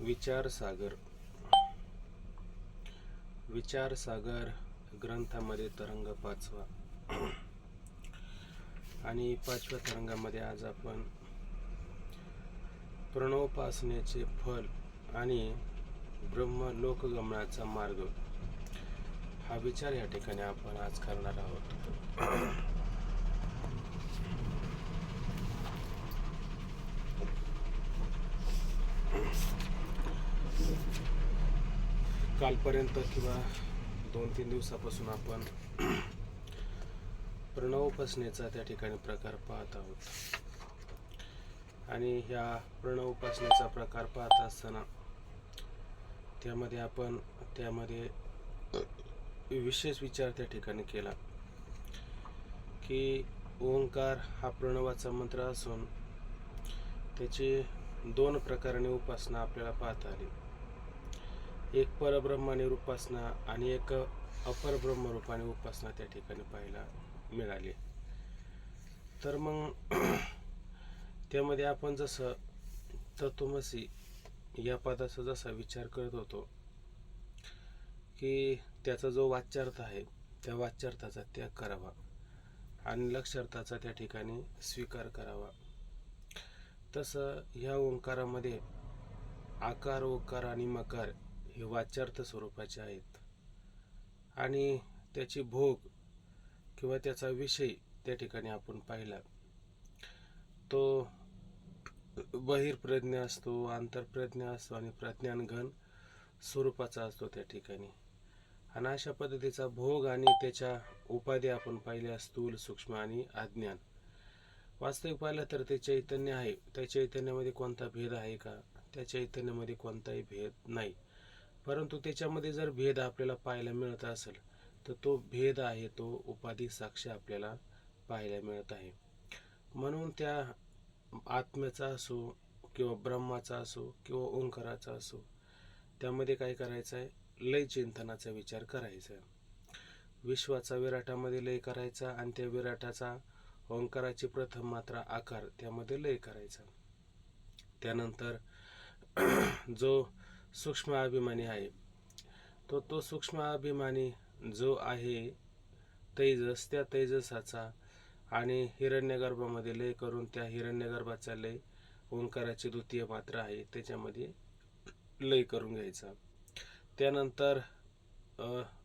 विचारसागर विचारसागर ग्रंथामध्ये तरंग 5वा आणि 5व्या तरंगामध्ये आज आपण प्रणवोपासनेचे फल आणि ब्रह्मलोकगमनाचा मार्ग हा विचार या ठिकाणी आपण आज करणार आहोत. कालपर्यंत किंवा 2-3 दिवसापासून आपण प्रणवोपासनेचा त्या ठिकाणी प्रकार पाहत आहोत आणि ह्या प्रणवोपासनेचा प्रकार पाहत असताना त्यामध्ये विशेष विचार त्या ठिकाणी केला की ओंकार हा प्रणवाचा मंत्र असून त्याची 2 प्रकाराने उपासना आपल्याला पाहता आली. एक परब्रह्माने उपासना आणि एक अपरब्रह्म रूपाने उपासना त्या ठिकाणी पाहायला मिळाली. तर मग त्यामध्ये आपण जसं तत्वमसी या पदाचा जसा विचार करत होतो की त्याचा जो वाच्यार्थ आहे त्या वाच्यार्थाचा त्याग करावा आणि लक्ष्यार्थाचा त्या ठिकाणी स्वीकार करावा, तसं ह्या ओंकारामध्ये आकार, ओकार आणि मकार हे वाच्यार्थ स्वरूपाचे आहेत आणि त्याची भोग किंवा त्याचा विषय त्या ठिकाणी आपण पाहिला तो बहिर्प्रज्ञा असतो, आंतरप्रज्ञा असतो आणि प्रज्ञानघन स्वरूपाचा असतो त्या ठिकाणी. आणि अशा पद्धतीचा भोग आणि त्याच्या उपाधी आपण पाहिल्या स्थूल, सूक्ष्म आणि अज्ञान. वास्तविक पाहिलं तर ते चैतन्य आहे. त्या चैतन्यामध्ये कोणता भेद आहे का? त्या चैतन्यामध्ये कोणताही भेद नाही. परंतु त्याच्यामध्ये जर भेद आपल्याला पाहायला मिळत असेल तर तो भेद आहे तो उपाधी साक्ष आपल्याला पाहायला मिळत आहे. म्हणून त्या आत्म्याचा असो किंवा ब्रह्माचा असो किंवा ओंकाराचा असो त्यामध्ये काय करायचं आहे? लय चिंतनाचा विचार करायचा आहे. विश्वाचा विराटामध्ये लय करायचा आणि त्या विराटाचा ओंकाराची प्रथम मात्रा आकार त्यामध्ये लय करायचा. त्यानंतर जो सूक्ष्म अभिमानी आहे तो सूक्ष्म अभिमानी जो आहे तेजस, त्या तेजसाचा आणि हिरण्यगर्भामध्ये लय करून त्या हिरण्यगर्भाचा लय ओंकाराची द्वितीय मात्रा आहे त्याच्यामध्ये लय करून घ्यायचा. त्यानंतर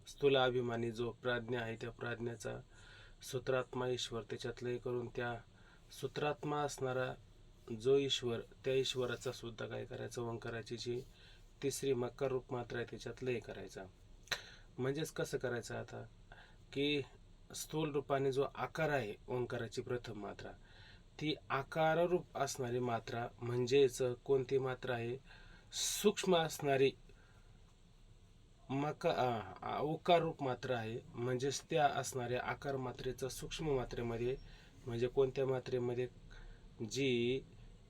स्थूल अभिमानी जो प्राज्ञा आहे त्या प्राज्ञाचा सूत्रात्मा ईश्वर त्याच्यात लय करून त्या सूत्रात्मा असणारा जो ईश्वर त्या ईश्वराचा सुद्धा काय करायचं? ओंकाराची जी तिसरी मकार रूप मात्रा आहे त्याच्यात लय करायचा. म्हणजेच कसं करायचं आता की स्थूल रूपाने जो आकार आहे ओंकाराची प्रथम मात्रा ती आकार रूप असणारी मात्रा म्हणजेच कोणती मात्रा आहे? सूक्ष्म असणारी उकार रूप मात्रा आहे. म्हणजेच त्या असणाऱ्या आकार मात्रेचा सूक्ष्म मात्रेमध्ये म्हणजे कोणत्या मात्रेमध्ये? जी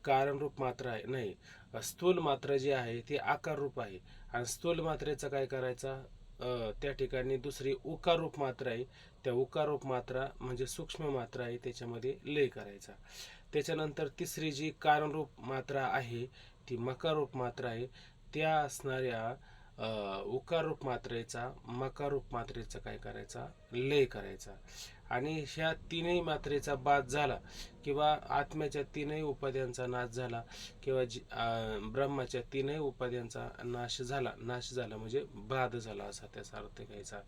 कारणरूप मात्रा आहे, नाही, स्थूल मात्रा जी आहे ती आकार रूप आहे आणि स्थूल मात्रेचा काय करायचा? त्या ठिकाणी दुसरी उकार रूप मात्रा आहे, त्या उकार रूप मात्रा म्हणजे सूक्ष्म मात्रा आहे त्याच्यामध्ये लय करायचा. त्याच्यानंतर तिसरी जी कारणरूप मात्रा आहे ती मकार रूप मात्रा आहे, त्या असणाऱ्या उकार रूप मात्रेचा मकार रूप मात्रेचा काय करायचा? लय करायचा. आणि ह्या तीनही मात्रेचा बाद झाला किंवा आत्म्याच्या तीनही उपाध्यांचा नाश झाला किंवा ब्रह्माच्या तीनही उपाध्यांचा नाश झाला म्हणजे बाद झाला असा त्याचा अर्थ घ्यायचा.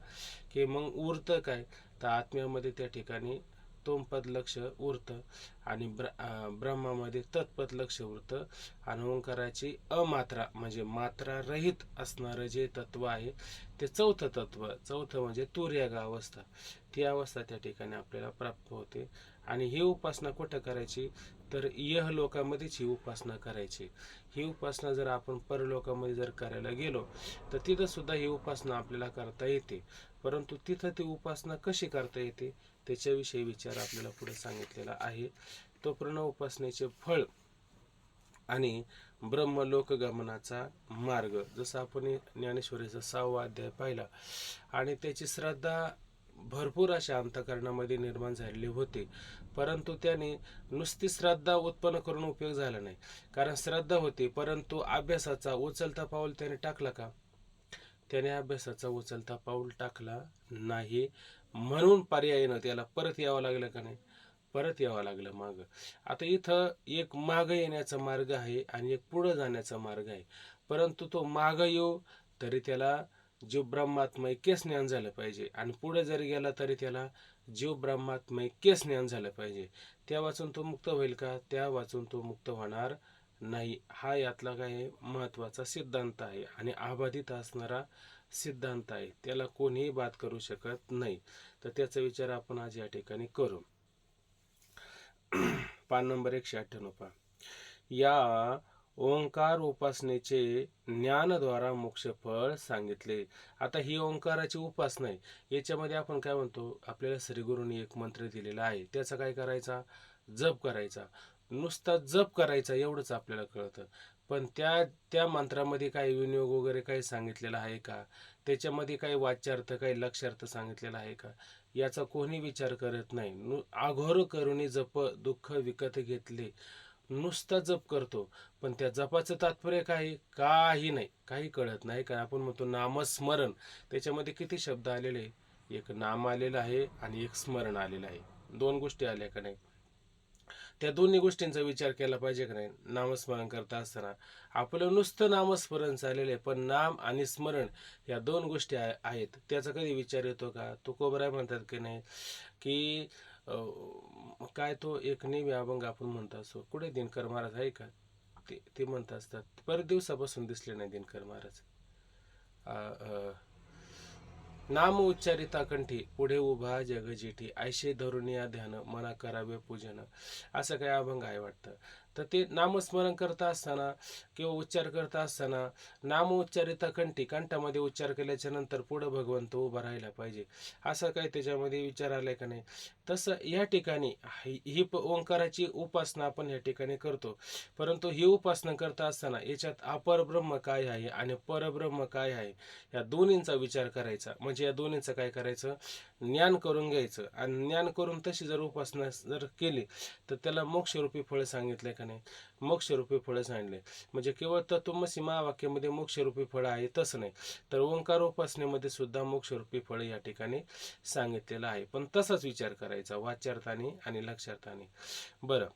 की मग उरतं काय? तर आत्म्यामध्ये त्या ठिकाणी तोमपद लक्ष उरतं आणि ब्रह्मामध्ये तत्पद लक्ष उरतं आणि ओंकाराची अमात्रा म्हणजे मात्रा रहित असणारं जे तत्व आहे ते चौथं म्हणजे तुर्याग अवस्था, ती अवस्था त्या ठिकाणी आपल्याला प्राप्त होते. आणि ही उपासना कुठं करायची? तर यहलोकामध्येच ही उपासना करायची. ही उपासना जर आपण परलोकामध्ये जर करायला गेलो तर तिथं सुद्धा ही उपासना आपल्याला करता येते. परंतु तिथं ती उपासना कशी करता येते त्याच्याविषयी विचार आपल्याला पुढे सांगितलेला आहे. तो प्रणव उपासनेचे फळ आणि ब्रह्मलोकगमनाचा मार्ग जसं आपण ज्ञानेश्वरीचा 6वा अध्याय पाहिला आणि त्याची श्रद्धा भरपूर अशा अंतःकरणामध्ये निर्माण झालेले होते, परंतु त्याने नुसती श्रद्धा उत्पन्न करून उपयोग झाला नाही. कारण श्रद्धा होती, परंतु अभ्यासाचा उचलता पाऊल त्याने टाकला का? त्याने अभ्यासाचा उचलता पाऊल टाकला नाही. म्हणून पर्यायीनं त्याला परत यावं लागलं का नाही? परत यावं लागलं मागं. आता इथं एक मागं येण्याचा मार्ग आहे आणि एक पुढं जाण्याचा मार्ग आहे. परंतु तो मागं येऊ तरी त्याला जीव ब्रह्मात्मैक्यच ज्ञान झालं पाहिजे, आणि पुढे जरी गेला तरी त्याला जीव ब्रह्मात्मैक्यच ज्ञान झालं पाहिजे. त्या वाचून तो मुक्त होईल का? त्या वाचून तो मुक्त होणार नाही. हा यातला काय महत्वाचा सिद्धांत आहे आणि अबाधित असणारा सिद्धांत आहे. त्याला कोणीही बात करू शकत नाही. तर त्याचा विचार आपण आज या ठिकाणी करू. पान नंबर 198 पहा. या ओंकार उपासनेचे ज्ञानद्वारा मोक्ष फळ सांगितले. आता ही ओंकाराची उपासना आहे. याच्यामध्ये आपण काय म्हणतो, आपल्याला श्रीगुरूंनी एक मंत्र दिलेला आहे, त्याचा काय करायचा? जप करायचा. नुसता जप करायचा एवढंच आपल्याला कळतं. पण त्या त्या मंत्रामध्ये काही विनियोग वगैरे काही सांगितलेला आहे का? त्याच्यामध्ये काही वाच्यार्थ, काही लक्ष्यार्थ सांगितलेला आहे का? याचा कोणी विचार करत नाही. अघोर करुणी जप दुःख विकत घेतले, नुसता जप करतो, पण त्या जपाचं तात्पर्य काही काही नाही, काही कळत नाही. का आपण म्हणतो नामस्मरण, त्याच्यामध्ये किती शब्द आलेले? एक नाम आलेलं आहे आणि एक स्मरण आलेलं आहे. दोन गोष्टी आल्या का नाही? त्या दोन्ही गोष्टींचा विचार केला पाहिजे का नाही? नामस्मरण करता असताना आपलं नुसतं नामस्मरण चाललेलं आहे, पण नाम आणि स्मरण या दोन गोष्टी आहेत. त्याचा कधी विचार येतो का? तुकोबराय म्हणतात की नाही की काय तो एक नेहमी अभंग आपण म्हणतो असो, कुठे दिनकर महाराज आहे का? ते म्हणत असतात, बरेच दिवसापासून दिसले नाही दिनकर महाराज. नाम उच्चारिता कंठी पुढे उभा जग जेठी, ऐशे धरुनिया ध्यान मना करावे पूजन, असं काय अभंग आहे वाटतं. तर ते नामस्मरण करता असताना किंवा उच्चार करता असताना नाम उच्चारिता कंठी, कंठामध्ये उच्चार केल्याच्या नंतर पुढं भगवंत उभा राहायला पाहिजे, असं काय त्याच्यामध्ये विचार आलाय का नाही? तसं या ठिकाणी ही ओंकाराची उपासना आपण या ठिकाणी करतो, परंतु ही उपासना करता असताना याच्यात अपरब्रह्म काय आहे आणि परब्रह्म काय आहे या दोन्हींचा विचार करायचा. म्हणजे या दोन्हींचं काय करायचं? ज्ञान करून घ्यायचं. आणि ज्ञान करून तशी जर उपासना जर केली तर त्याला मोक्षरूपी फळ सांगितले का नाही? मोक्षरूपी फळं सांगितले. म्हणजे केवळ तत्वमसी महावाक्यामध्ये मोक्षरूपी फळं आहे तसं नाही, तर ओंकार उपासनेमध्ये सुद्धा मोक्षरूपी फळ या ठिकाणी सांगितलेलं आहे. पण तसाच विचार करायचा वाच्यार्थाने आणि लक्षार्थाने. बरं,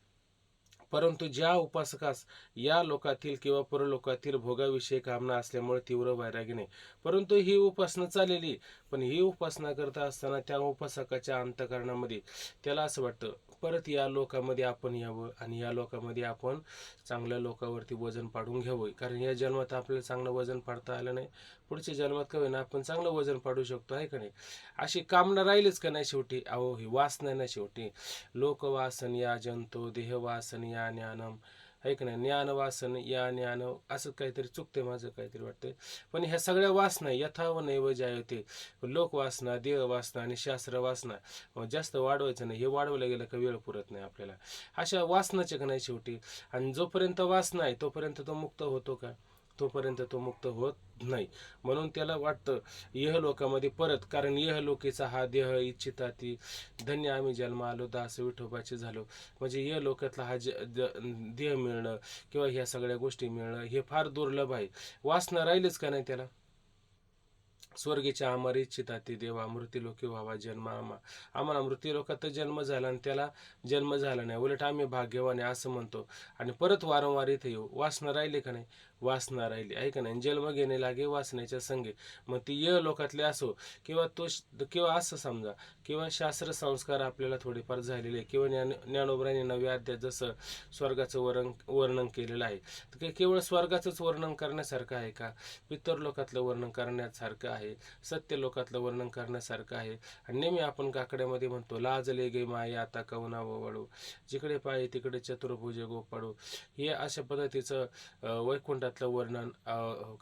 परंतु ज्या उपासकास या लोकातील किंवा परलोकातील भोगाविषयी कामना असल्यामुळे तीव्र वैराग्य नाही, परंतु ही उपासना चाललेली, पण ही उपासना करता असताना त्या उपासकाच्या अंतःकरणामध्ये त्याला असं वाटतं परत या लोकामध्ये आपण यावं आणि या लोकामध्ये आपण चांगल्या लोकांवरती वजन पाडून घ्यावं. कारण या जन्मात आपल्याला चांगलं वजन पाडता आलं नाही, पुढच्या जन्मात का होईना आपण चांगलं वजन पाडू शकतो, आहे का नाही? अशी कामना राहिलीच का नाही शेवटी? अहो, ही वासना नाही शेवटी. लोकवासन या जंतो देहवासन या ज्ञानम, आहे का नाही? ज्ञानवासन या ज्ञान, असं काहीतरी चुकते माझं, काहीतरी वाटतंय. पण ह्या सगळ्या वासना यथाव नैव जायते, लोकवासना, देहवासना आणि शास्त्र वासना जास्त वाढवायचं नाही. हे वाढवलं गेलं का वेळ पुरत नाही आपल्याला. अशा वासनाचे का नाही शेवटी. आणि जोपर्यंत वासना आहे तोपर्यंत तो मुक्त होतो का? तोपर्यंत तो मुक्त होत नाही. म्हणून त्याला वाटतं इहलोकामध्ये परत, कारण इहलोकीचा हा देह इच्छिता ती धन्य आम्ही जन्म आलो दास विठोबाचे झालो. म्हणजे इहलोकातला हा देह मिळणं किंवा ह्या सगळ्या गोष्टी मिळणं हे फार दुर्लभ आहे. वासना राहिलीच का नाही त्याला? स्वर्गीच्या आमर इच्छिता ती देवा मृत्यूलोकी व्हावा जन्म आम्हाला मृत्यूलोकात तर जन्म झाला आणि त्याला जन्म झाला नाही, उलट आम्ही भाग्यवान आहे असं म्हणतो. आणि परत वारंवार इथे येऊ. वासना राहिली का नाही? वासना राहिली, आहे का नाही? जन्म घेणे लागे वासनेच्या संगे. मग ती लोकातले असो किंवा किंवा असं समजा किंवा शास्त्र संस्कार आपल्याला थोडेफार झालेले, किंवा ज्ञानोबराने नव्या अध्यात जसं स्वर्गाचं वर्णन केलेलं आहे, तर केवळ स्वर्गाचंच वर्णन करण्यासारखं आहे का? पितरलोकातलं वर्णन करण्यासारखं आहे, सत्यलोकातलं वर्णन करण्यासारखं आहे. आणि नेहमी आपण काकड्यामध्ये म्हणतो लाजले गे माया आता कवना वळू, जिकडे पाय तिकडे चतुर्भुज गोपाडू. हे अशा पद्धतीचं वैकुंठातलं वर्णन,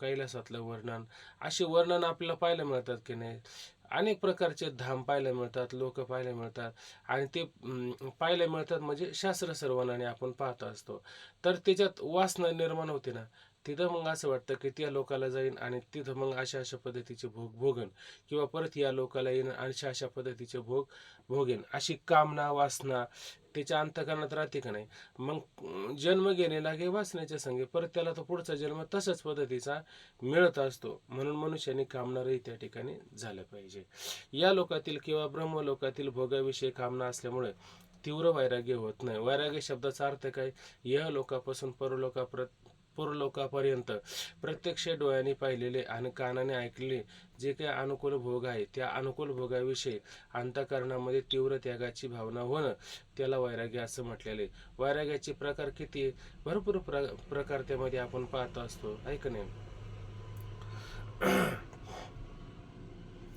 कैलासातलं वर्णन, अशी वर्णन आपल्याला पाहायला मिळतात की नाही? अनेक प्रकारचे धाम पाहायला मिळतात, लोक पाहायला मिळतात. आणि ते पाहायला मिळतात म्हणजे शास्त्र सर्वनाने आपण पाहत असतो. तर त्याच्यात वासना निर्माण होते ना, तिथं मग असं वाटतं की त्या लोकाला जाईन आणि तिथं मग अशा अशा पद्धतीचे भोग भोगन, किंवा परत या लोकाला येईन अशा अशा पद्धतीचे भोग भोगेन, अशी कामना वासना त्याच्या अंतःकरणात राहते का नाही. मग जन्म घेणे लागे वासनेच्या संगे, परत त्याला तो पुढचा जन्म तशाच पद्धतीचा मिळत असतो. म्हणून मनुष्याने कामणारही त्या ठिकाणी झालं पाहिजे. या लोकातील किंवा ब्रह्मलोकातील भोगाविषयी कामना असल्यामुळे तीव्र वैराग्य होत नाही. वैराग्य शब्दाचा अर्थ काय? या लोकापासून परलोकापर्यंत प्रत्यक्ष डोळ्यांनी पाहिलेले आणि कानाने ऐकलेले जे काही अनुकूल भोग आहे, त्या अनुकूल भोगाविषयी अंतःकरणामध्ये तीव्र त्यागाची भावना होणं, त्याला वैराग्य असं म्हटलेले. वैराग्याचे प्रकार किती? भरपूर प्रकार त्यामध्ये आपण पाहत असतो, ऐक नाही.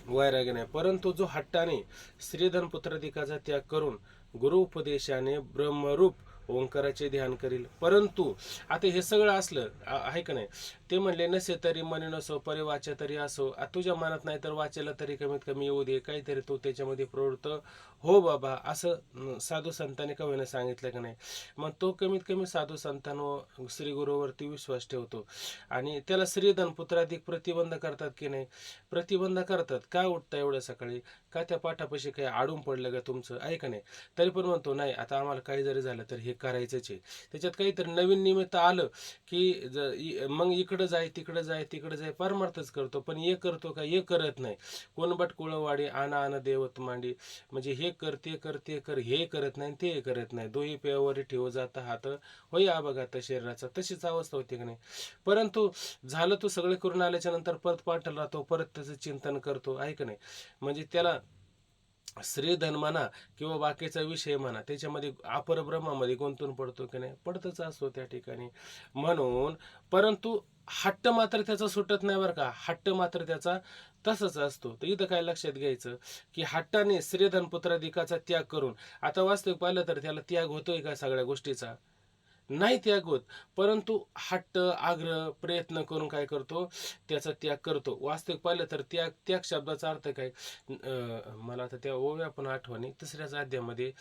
वैराग्य नाही, परंतु जो हट्टाने स्त्रीधन पुत्राधिकाचा त्याग करून गुरु उपदेशाने ब्रह्मरूप ओंकाराचे ध्यान करील. परंतु आता हे सगळं असलं आहे का नाही, ते म्हणले नसे तरी मनी नसो परी वाचा तरी असो. तुझ्या मनात नाही तर वाचायला तरी कमीत कमी येऊ दे, काहीतरी तू त्याच्यामध्ये प्रवृत्त हो बाबा, असं साधू संतांनी कवीनं सांगितलं का नाही. मग तो कमीत कमी साधू संतांवर श्री गुरुवरती विश्वास ठेवतो आणि त्याला श्रीधन पुत्राधिक प्रतिबंध करतात की नाही? प्रतिबंध करतात. का उठता एवढं सकाळी? का त्या पाठापाशी काही आडून पडलं का तुमचं? आहे का नाही? तरी पण म्हणतो नाही, आता आम्हाला काही जरी झालं तर हे करायचंच आहे. त्याच्यात काहीतरी नवीन निमित्त आलं की मग इकडं जाय तिकडं जाय तिकडं जाय, परमार्थच करतो. पण हे करतो का? हे करत नाही. कोणबट कुळवाडी आना आना देवत मांडी, म्हणजे हे कर ते कर ते कर, हे करत नाही ते करत नाही. दोही पेवारी ठेव जाता हात होय अबघात शरीराचा, तशीच अवस्था होती का नाही. परंतु झालं तो सगळे करून आल्याच्या नंतर परत पाठला राहतो, परत त्याचं चिंतन करतो, आहे का नाही. म्हणजे त्याला श्रीधन म्हणा किंवा बाकीचा विषय म्हणा, त्याच्यामध्ये अपरब्रह्मामध्ये गुंतून पडतो की नाही? पडतच असतो त्या ठिकाणी. म्हणून परंतु हट्ट मात्र त्याचा सुटत नाही बरं का. हट्ट मात्र त्याचा तसंच असतो. तर इथं काय लक्षात घ्यायचं की हट्टाने श्रीधन पुत्राधिकाचा त्याग करून, आता वास्तविक पाहिलं तर त्याला त्याग होतोय का सगळ्या गोष्टीचा? नाही त्याग होत. परंतु हट्ट आग्रह प्रयत्न करून काय करतो? त्याचा त्याग करतो. वास्तविक पाहिलं तर त्याग त्याग शब्दाचा अर्थ काय? मला आता त्या ओव्या पण आठवणी 3ऱ्याच अध्यायामध्ये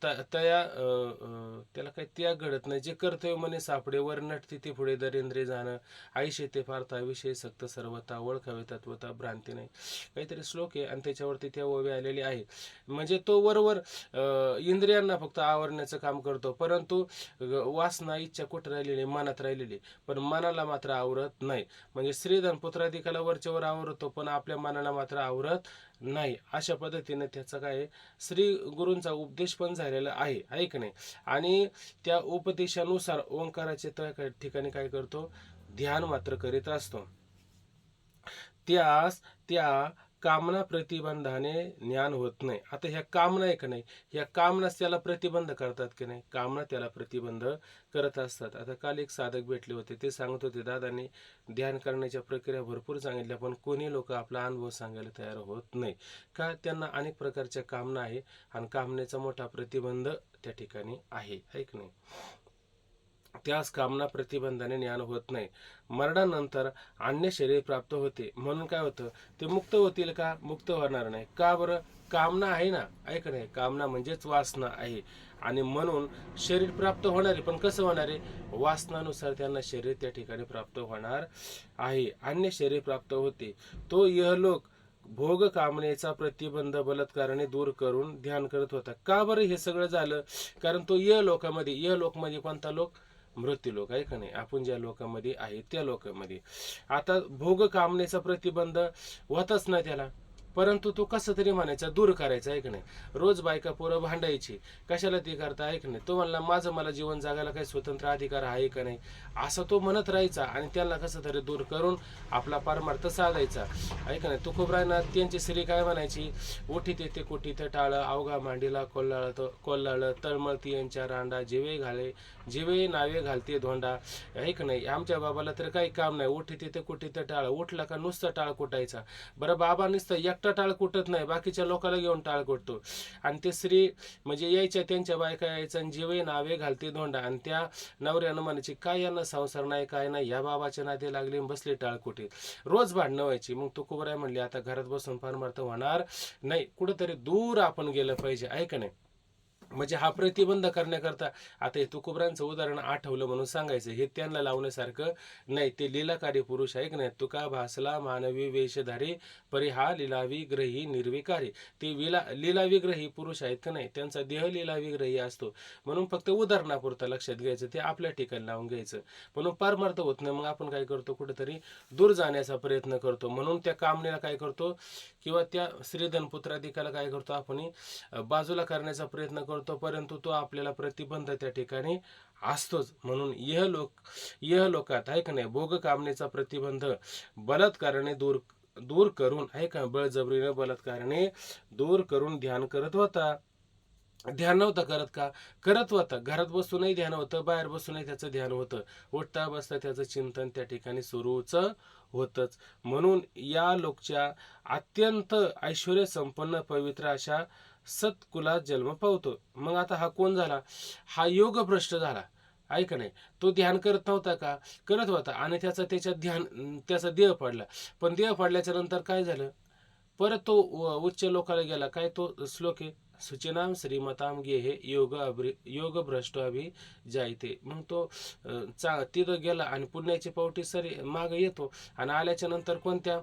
त्याला काही त्याग घडत नाही. जे कर्तव्य म्हणे सापडे वर नटते ते पुढे दरेंद्रे जाणं, आयुष्य ते फारता विषय सक्त सर्वता ओळखावे तत्वता भ्रांती नाही, काहीतरी श्लोक आहे आणि त्याच्यावरती त्या ओव्या आलेली आहे. म्हणजे तो वरवर इंद्रियांना फक्त आवरण्याचं काम करतो, परंतु वासना इच्छा कुठं राहिलेली? मनात राहिलेली. पण मनाला मात्र आवरत नाही. म्हणजे श्रीधन पुत्राधिकाला वरच्यावर आवरतो, पण आपल्या मनाला मात्र आवरत नाही. अशा पद्धतीने त्याचा काय श्री गुरूंचा उपदेश पण झालेला आहे की नाही. आणि त्या उपदेशानुसार ओंकाराच्या ठिकाणी काय करतो? ध्यान मात्र करीत असतो. त्या कामना प्रतिबंधाने ज्ञान होत नाही. आता ह्या कामना आहे का नाही, ह्या कामनाच त्याला प्रतिबंध करतात की नाही. कामना त्याला प्रतिबंध करत असतात. आता काल एक साधक भेटले होते, ते सांगत होते दादांनी ध्यान करण्याच्या प्रक्रिया भरपूर सांगितल्या, पण कोणी लोक आपला अनुभव सांगायला तयार होत नाही. का? त्यांना अनेक प्रकारच्या कामना आहे आणि कामनेचा मोठा प्रतिबंध त्या ठिकाणी आहे की नाही. त्यास कामना प्रतिबंधाने ज्ञान होत नाही. मरणानंतर अन्य शरीर प्राप्त होते. म्हणून काय होतं? ते मुक्त होतील का? मुक्त होणार नाही. का बरं? कामना आहे ना, ऐक नाही. कामना म्हणजेच वासना आहे आणि म्हणून शरीर प्राप्त होणार आहे. पण कसं होणार आहे? वासनानुसार त्यांना शरीर त्या ठिकाणी प्राप्त होणार आहे. अन्य शरीर प्राप्त होते. तो इहलोक भोग कामनेचा प्रतिबंध बलात्काराने दूर करून ध्यान करत होता. का बरं हे सगळं झालं? कारण तो इहलोक म्हणजे कोणता लोक? मृत्यूलोक, आहे का नाही. आपण ज्या लोकांमध्ये आहे त्या लोकांमध्ये आता भोग कामनेचा प्रतिबंध होतच नाही त्याला, परंतु तो कसं तरी म्हणायचा दूर करायचा, आहे का नाही. रोज बायका पोरं भांडायची, कशाला ती करता, आहे का नाही. तो म्हणला मला जीवन जगायला काही स्वतंत्र अधिकार आहे का नाही, असं तो म्हणत राहायचा आणि त्यांना कसं तरी दूर करून आपला पारमार्थ साधायचा, आहे का नाही. तुकोबरायना त्यांची स्त्री काय म्हणायची? उठीत येते कुठीत टाळ अवघा मांडीला कोल्हाळ तळमळती यांच्या रांडा जिवे नावे घालते धोंडा, आहे का नाही. आमच्या बाबाला तर काही काम नाही, उठीत येते कुठीत टाळ, उठला का नुसतं टाळ कुटायचा. बरं, बाबा नुसतं एकटा टाळ कुटत नाही, बाकीच्या लोकांना घेऊन टाळ कुटतो. आणि ते स्त्री म्हणजे यायच्या, त्यांच्या बायका यायच्या आणि जिवे नावे घालते धोंडा, आणि त्या नवऱ्यानं म्हणायची काय यांना संसार नाही काय नाही, या बाबाच्या नादी लागले बसले टाळ कुठे. रोज भांडणं व्हायची. मग तुकोबराय म्हणली आता घरात बसून फार होणार नाही, कुठंतरी दूर आपण गेलं पाहिजे, आहे का नाही. म्हणजे हा प्रतिबंध करण्याकरता आता हे तुकोबरांचं उदाहरण आठवलं म्हणून सांगायचं, हे त्यांना लावण्यासारखं नाही. ते लीलाकारी पुरुष आहे की नाही. तुका भासला मानवी वेशधारी, परी हा लिलावी ग्रही निर्विकारी. ते लिलाविग्रही पुरुष आहेत का नाही, त्यांचा देह लिलाविग्रही असतो. म्हणून फक्त उदाहरणापुरतं लक्षात घ्यायचं, ते आपल्या ठिकाणी लावून घ्यायचं. म्हणून पारमार्थ होत नाही. मग आपण काय करतो, कुठेतरी दूर जाण्याचा प्रयत्न करतो. म्हणून त्या कामनेला काय करतो, किंवा त्या स्त्रीधन पुत्राधिकाला काय करतो, आपण बाजूला करण्याचा प्रयत्न करतो, परंतु तो आपल्याला प्रतिबंध त्या ठिकाणी असतोच. म्हणून लोकात आहे का नाही, भोग कामनेचा प्रतिबंध बलात्काराने दूर दूर करून आहे का, बळजबरीने बलात्काराने दूर करून ध्यान करत होता. ध्यान नव्हतं करत का, करत होता. घरात बसूनही ध्यान होतं, बाहेर बसूनही त्याचं ध्यान होतं, उठता बसता त्याचं चिंतन त्या ठिकाणी सुरूच होतच. म्हणून या लोकच्या अत्यंत ऐश्वर्य संपन्न पवित्र अशा सत्कुलात जन्म पावतो. मग आता हा कोण झाला, हा योगभ्रष्ट झाला. ऐक नाही, तो ध्यान करत नव्हता का, करत होता, आणि त्याचा देह पडला. पण देह पडल्याच्या नंतर काय झालं, परत तो उच्च लोकाला गेला. काय तो श्लोक आहे, सुचिनाम श्रीमताम गे हे योग भ्रष्ट अभि जायते. मग तो तिथं गेला आणि पुण्याची पावटी सरी मागे येतो, आणि आल्याच्या नंतर कोणत्या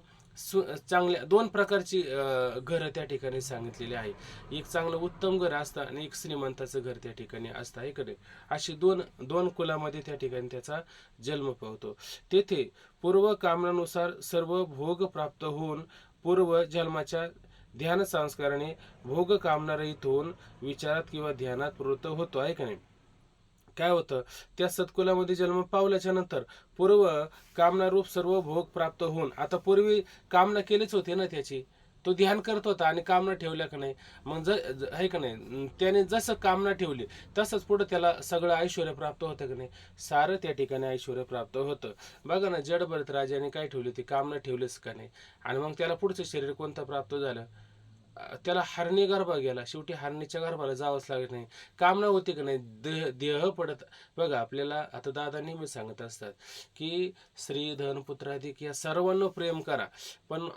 चांगल्या दोन प्रकारची घरं त्या ठिकाणी सांगितलेली आहे. एक चांगलं उत्तम घर असतं आणि एक श्रीमंताचं घर त्या ठिकाणी असतं, आहे का नाही. अशी दोन दोन कुलामध्ये त्या ठिकाणी त्याचा जन्म पावतो. तेथे पूर्व कामनानुसार सर्व भोग प्राप्त होऊन पूर्व जन्माच्या ध्यान संस्काराने भोग कामना रहित होऊन विचारात किंवा ध्यानात प्रवृत्त होतो, आहे का नाही. काय होतं, त्या सत्कुलामध्ये जन्म पावल्याच्या नंतर पूर्व कामनारूप सर्व भोग प्राप्त होऊन, आता पूर्वी कामना केलीच होती ना त्याची, तो ध्यान करत होता आणि कामना ठेवल्या का नाही. मग आहे का नाही, त्याने जसं कामना ठेवली तसंच पुढे त्याला सगळं ऐश्वर प्राप्त होतं का नाही, सारं त्या ठिकाणी ऐश्वर प्राप्त होतं. बघा ना, जडभरत राजाने काय ठेवली, ती कामना ठेवलीच का नाही, आणि मग त्याला पुढचं शरीर कोणतं प्राप्त झालं, त्याला हरणी गर्भ गेला. शेवटी हरणीच्या गर्भाला जावंच लागत नाही. कामना होती का नाही, देह पडत. बघा, आपल्याला आता दादा नेहमी सांगत असतात की स्त्री धन पुत्राधिक या सर्वांना प्रेम करा, पण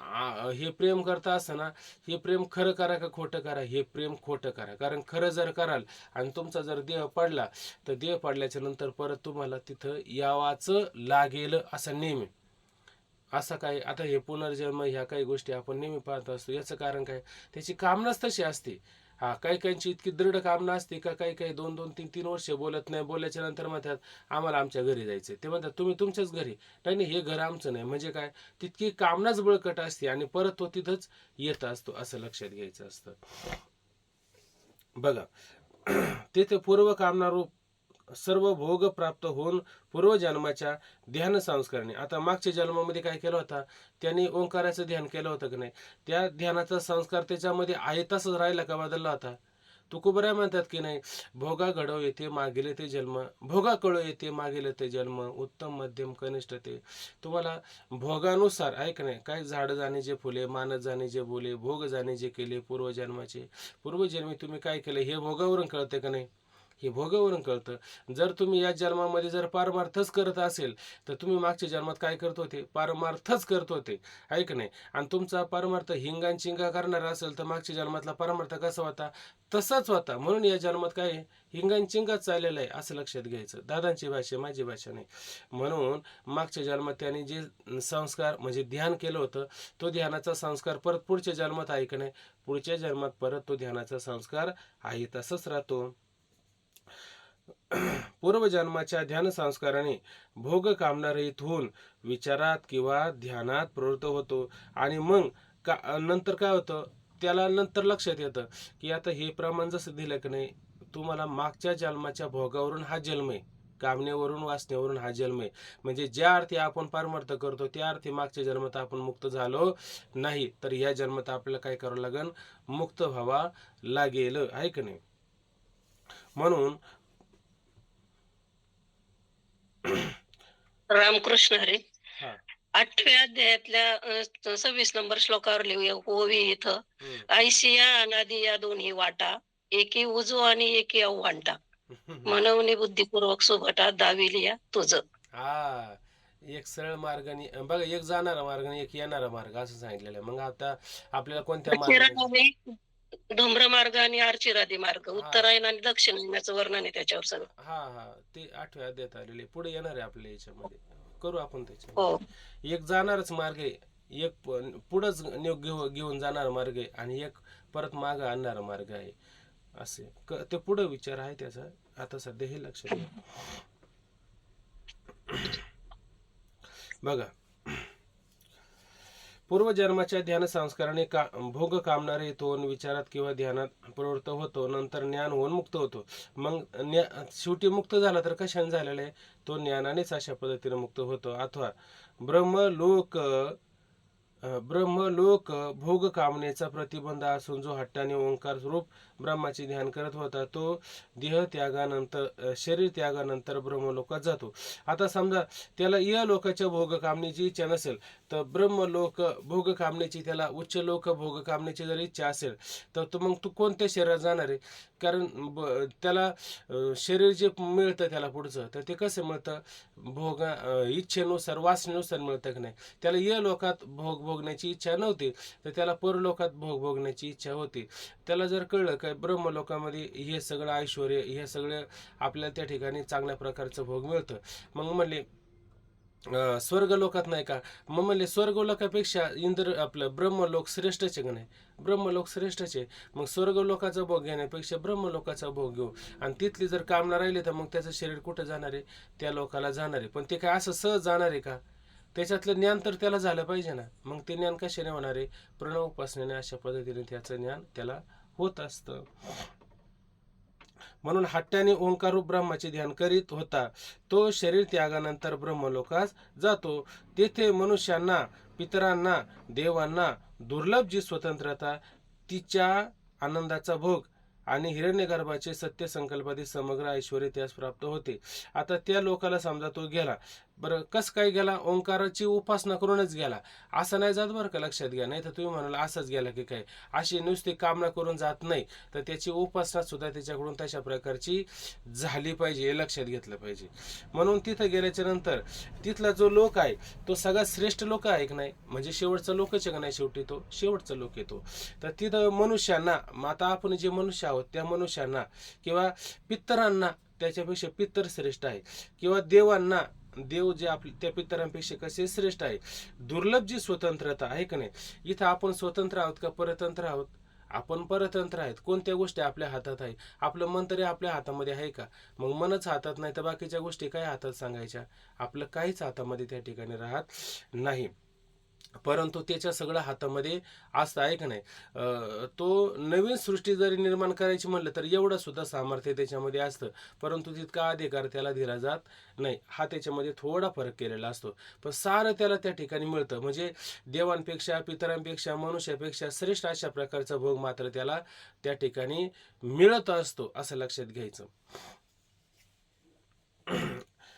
हे प्रेम करता असताना हे प्रेम खरं करा का खोटं करा, हे प्रेम खोटं करा. कारण खरं जर कराल आणि तुमचा जर देह पडला, तर देह पडल्याच्या नंतर परत तुम्हाला तिथं यावाचं लागेल, असा नेहमी. असं काय, आता हे पुनर्जन्म ह्या काही गोष्टी आपण नेहमी पाहत असतो. याचं कारण काय, त्याची कामनाच तशी असते. हा, काही काहींची इतकी दृढ कामना असते का काही काही 2-2, 3-3 वर्ष बोलत नाही. बोलायच्या नंतर म्हणतात आम्हाला आमच्या घरी जायचं. ते म्हणतात तुम्ही तुमच्याच घरी. नाही नाही, हे घर आमचं नाही. म्हणजे काय, तितकी कामनाच बळकट असते आणि परत तो तिथंच येत असतो, असं लक्षात घ्यायचं असतं. बघा, तिथे पूर्व कामनारूप सर्व भोग प्राप्त होऊन पूर्वजन्माच्या ध्यान संस्काराने, आता मागच्या जन्मामध्ये काय केलं होता, त्यांनी ओंकाराचं ध्यान केलं होतं की नाही, त्या ध्यानाचा संस्कार त्याच्यामध्ये आहे तसंच राहिला का बदलला होता. तुकोबराय म्हणतात की नाही, भोगा घडव येते मागेले ते जन्म, भोगा कळो येते मागेले ते जन्म, उत्तम मध्यम कनिष्ठ ते. तुम्हाला भोगानुसार आहे का नाही, काय झाड जाणे जे फुले, मानत जाणे जे बोले, भोग जाणे जे केले पूर्वजन्माचे, पूर्वजन्मी तुम्ही काय केलं हे भोगावरून कळते का नाही, हे भोगावरून कळतं. जर तुम्ही या जन्मामध्ये जर पारमार्थच करत असेल, तर तुम्ही मागच्या जन्मात काय करत होते, पारमार्थच करत होते, आहे की नाही. आणि तुमचा परमार्थ हिंगा चिंगा करणारा असेल, तर मागच्या जन्मातला परमार्थ कसा होता, तसाच होता. म्हणून या जन्मात काय हिंगा चिंगाच चाललेला आहे, असं लक्षात घ्यायचं. दादांची भाषा, माझी भाषा नाही. म्हणून मागच्या जन्मात त्यांनी जे संस्कार म्हणजे ध्यान केलं होतं, तो ध्यानाचा संस्कार परत पुढच्या जन्मात आहे की नाही, पुढच्या जन्मात परत तो ध्यानाचा संस्कार आहे तसंच राहतो. पूर्वजन्माच्या ध्यान संस्काराने भोग कामनारहित होऊन विचारात किंवा ध्यानात प्रवृत्त होतो. आणि मग नंतर काय होतं, त्याला नंतर लक्षात येतं की आता हे प्रमाण जसं दिलं की नाही, तुम्हाला मागच्या जन्माच्या भोगावरून हा जन्म आहे, कामनेवरून वासनेवरून हा जन्म आहे. म्हणजे ज्या अर्थी आपण पारमार्थ करतो त्या अर्थी मागच्या जन्मात आपण मुक्त झालो नाही, तर या जन्मात आपल्याला काय करावं लागेल, मुक्त व्हावा लागेल, आहे की नाही. म्हणून रामकृष्ण हरी. हा, 8व्या अध्यायातल्या 26 नंबर श्लोकावर लिहूया. ओवी इथं, ऐशिया अनादी या दोन्ही वाटा, एकी उजो आणि एकी अव्हांटा, मनवनी बुद्धिपूर्वक सुभटा दाविलिया तुझ. हा, एक सरळ मार्गाने बघा, एक जाणारा मार्ग आणि एक येणारा मार्ग असं सांगितलेलं आहे. मग आता आपल्याला कोणत्या मार्गाने, डोंगर मार्ग आणि आर्चिरादी मार्ग, हा उत्तरायण आणि दक्षिणायनाचं वर्णन आहे त्याच्यावर सगळं. हा हा ते 8व्या अध्यायात आलेले पुढे येणार आहे आपल्या याच्यामध्ये. करू आपण हो. त्याच्यामध्ये. एक जाणारच मार्ग आहे, एक पुढंच घेऊन जाणारा मार्ग आहे, आणि एक परत मागं आणणारा मार्ग आहे. असे ते पुढं विचार आहे त्याचा. आता सध्या हे लक्षात घ्या. बघा, पूर्वजन्माच्या ध्यान संस्काराने भोग कामणारे तोन विचारात किंवा ध्यानात प्रवृत्त होतो, नंतर ज्ञान होऊन मुक्त होतो. मग शेवटी मुक्त झाला तर कशाने झालेला आहे? तो ज्ञानानेच अशा पद्धतीने मुक्त होतो. अथवा ब्रह्मलोक भोग कामनेचा प्रतिबंध असून जो हट्टाने ओंकार रूप ब्रह्माचे ध्यान करत होता तो देह त्यागानंतर शरीर त्यागानंतर ब्रह्मलोकात जातो. आता समजा त्याला या लोकाच्या भोग कामनेची इच्छा नसेल तर ब्रह्मलोक भोग कामनेची, त्याला उच्च लोक भोग कामनेची जर इच्छा असेल तर मग तू कोणत्या शरीरात जाणार आहे? कारण त्याला शरीर जे मिळतं त्याला पुढचं, तर ते कसं मिळतं? इच्छेनुसार वासनेनुसार मिळतं की नाही. त्याला या लोकात भोगण्याची इच्छा नव्हती तर त्याला परलोकात भोगण्याची इच्छा होती. त्याला जर कळलं काय ब्रह्मलोकामध्ये हे सगळं ऐश्वर, हे सगळं आपल्याला त्या ठिकाणी चांगल्या प्रकारचं भोग मिळतं, मग म्हणले स्वर्ग लोकात नाही का? मग म्हणले स्वर्ग लोकापेक्षा आपलं ब्रह्मलोक श्रेष्ठच आहे का नाही? ब्रह्मलोक श्रेष्ठच आहे. मग स्वर्ग लोकाचा भोग घेण्यापेक्षा ब्रह्मलोकाचा भोग घेऊ, आणि तिथली जर कामना राहिली तर मग त्याचं शरीर कुठं जाणार आहे? त्या लोकाला जाणार आहे. पण ते काय असं सहज जाणार आहे का? त्याच्यातलं ज्ञान तर त्याला झालं पाहिजे ना. मग ते ज्ञान कशाने होणार आहे? प्रणव उपासनेने अशा पद्धतीने त्याचं ज्ञान त्याला होत असतं. म्हणून हट्ट्याने ओंकारूप ब्रह्माचे ध्यान करीत होता तो शरीर त्यागानंतर ब्रह्मलोकास जातो. तेथे मनुष्यांना, पितरांना, देवांना दुर्लभ जी स्वतंत्रता, तिच्या आनंदाचा भोग आणि हिरण्यगर्भाचे सत्य संकल्पातील समग्र ऐश्वर त्यास प्राप्त होते. आता त्या लोकाला समजा तो गेला, बरं कस काय गेला? ओंकाराची उपासना करूनच गेला. असं नाही जात बरं का, लक्षात घ्या. नाही तर तुम्ही म्हणाल असंच गेला की काय, अशी नुसती कामना करून जात नाही, तर त्याची उपासना सुद्धा त्याच्याकडून तशा प्रकारची झाली पाहिजे, हे लक्षात घेतलं पाहिजे. म्हणून तिथं गेल्याच्या नंतर तिथला जो लोक आहे तो सगळ्यात श्रेष्ठ लोक आहे की नाही, म्हणजे शेवटचा लोकच आहे का नाही, शेवटी तो शेवटचा लोक येतो. तर तिथं मनुष्यांना, आता आपण जे मनुष्य आहोत त्या मनुष्यांना, किंवा पितरांना, त्याच्यापेक्षा पितर श्रेष्ठ आहे, किंवा देवांना, देव जे आपले त्या पितरांपेक्षा कसे श्रेष्ठ आहे. दुर्लभ जी स्वतंत्रता आहे का नाही. इथं आपण स्वतंत्र आहोत का परतंत्र आहोत? आपण परतंत्र आहेत. कोणत्या गोष्टी आपल्या हातात आहे? आपलं मन तरी आपल्या हातामध्ये आहे का? मग मनच हातात नाही तर बाकीच्या गोष्टी काय हातात सांगायच्या? आपलं काहीच हातामध्ये त्या ठिकाणी राहत नाही. परंतु त्याच्या सगळं हातामध्ये असं आहे का नाही. तो नवीन सृष्टी जरी निर्माण करायची म्हणलं तर एवढं सुद्धा सामर्थ्य त्याच्यामध्ये असतं, परंतु तितका अधिकार त्याला दिला जात नाही. हा त्याच्यामध्ये थोडा फरक केलेला असतो, पण सारं त्याला त्या ठिकाणी मिळतं. म्हणजे देवांपेक्षा, पितरांपेक्षा, मनुष्यापेक्षा श्रेष्ठ अशा प्रकारचा भोग मात्र त्याला त्या ठिकाणी मिळत असतो, असं लक्षात घ्यायचं.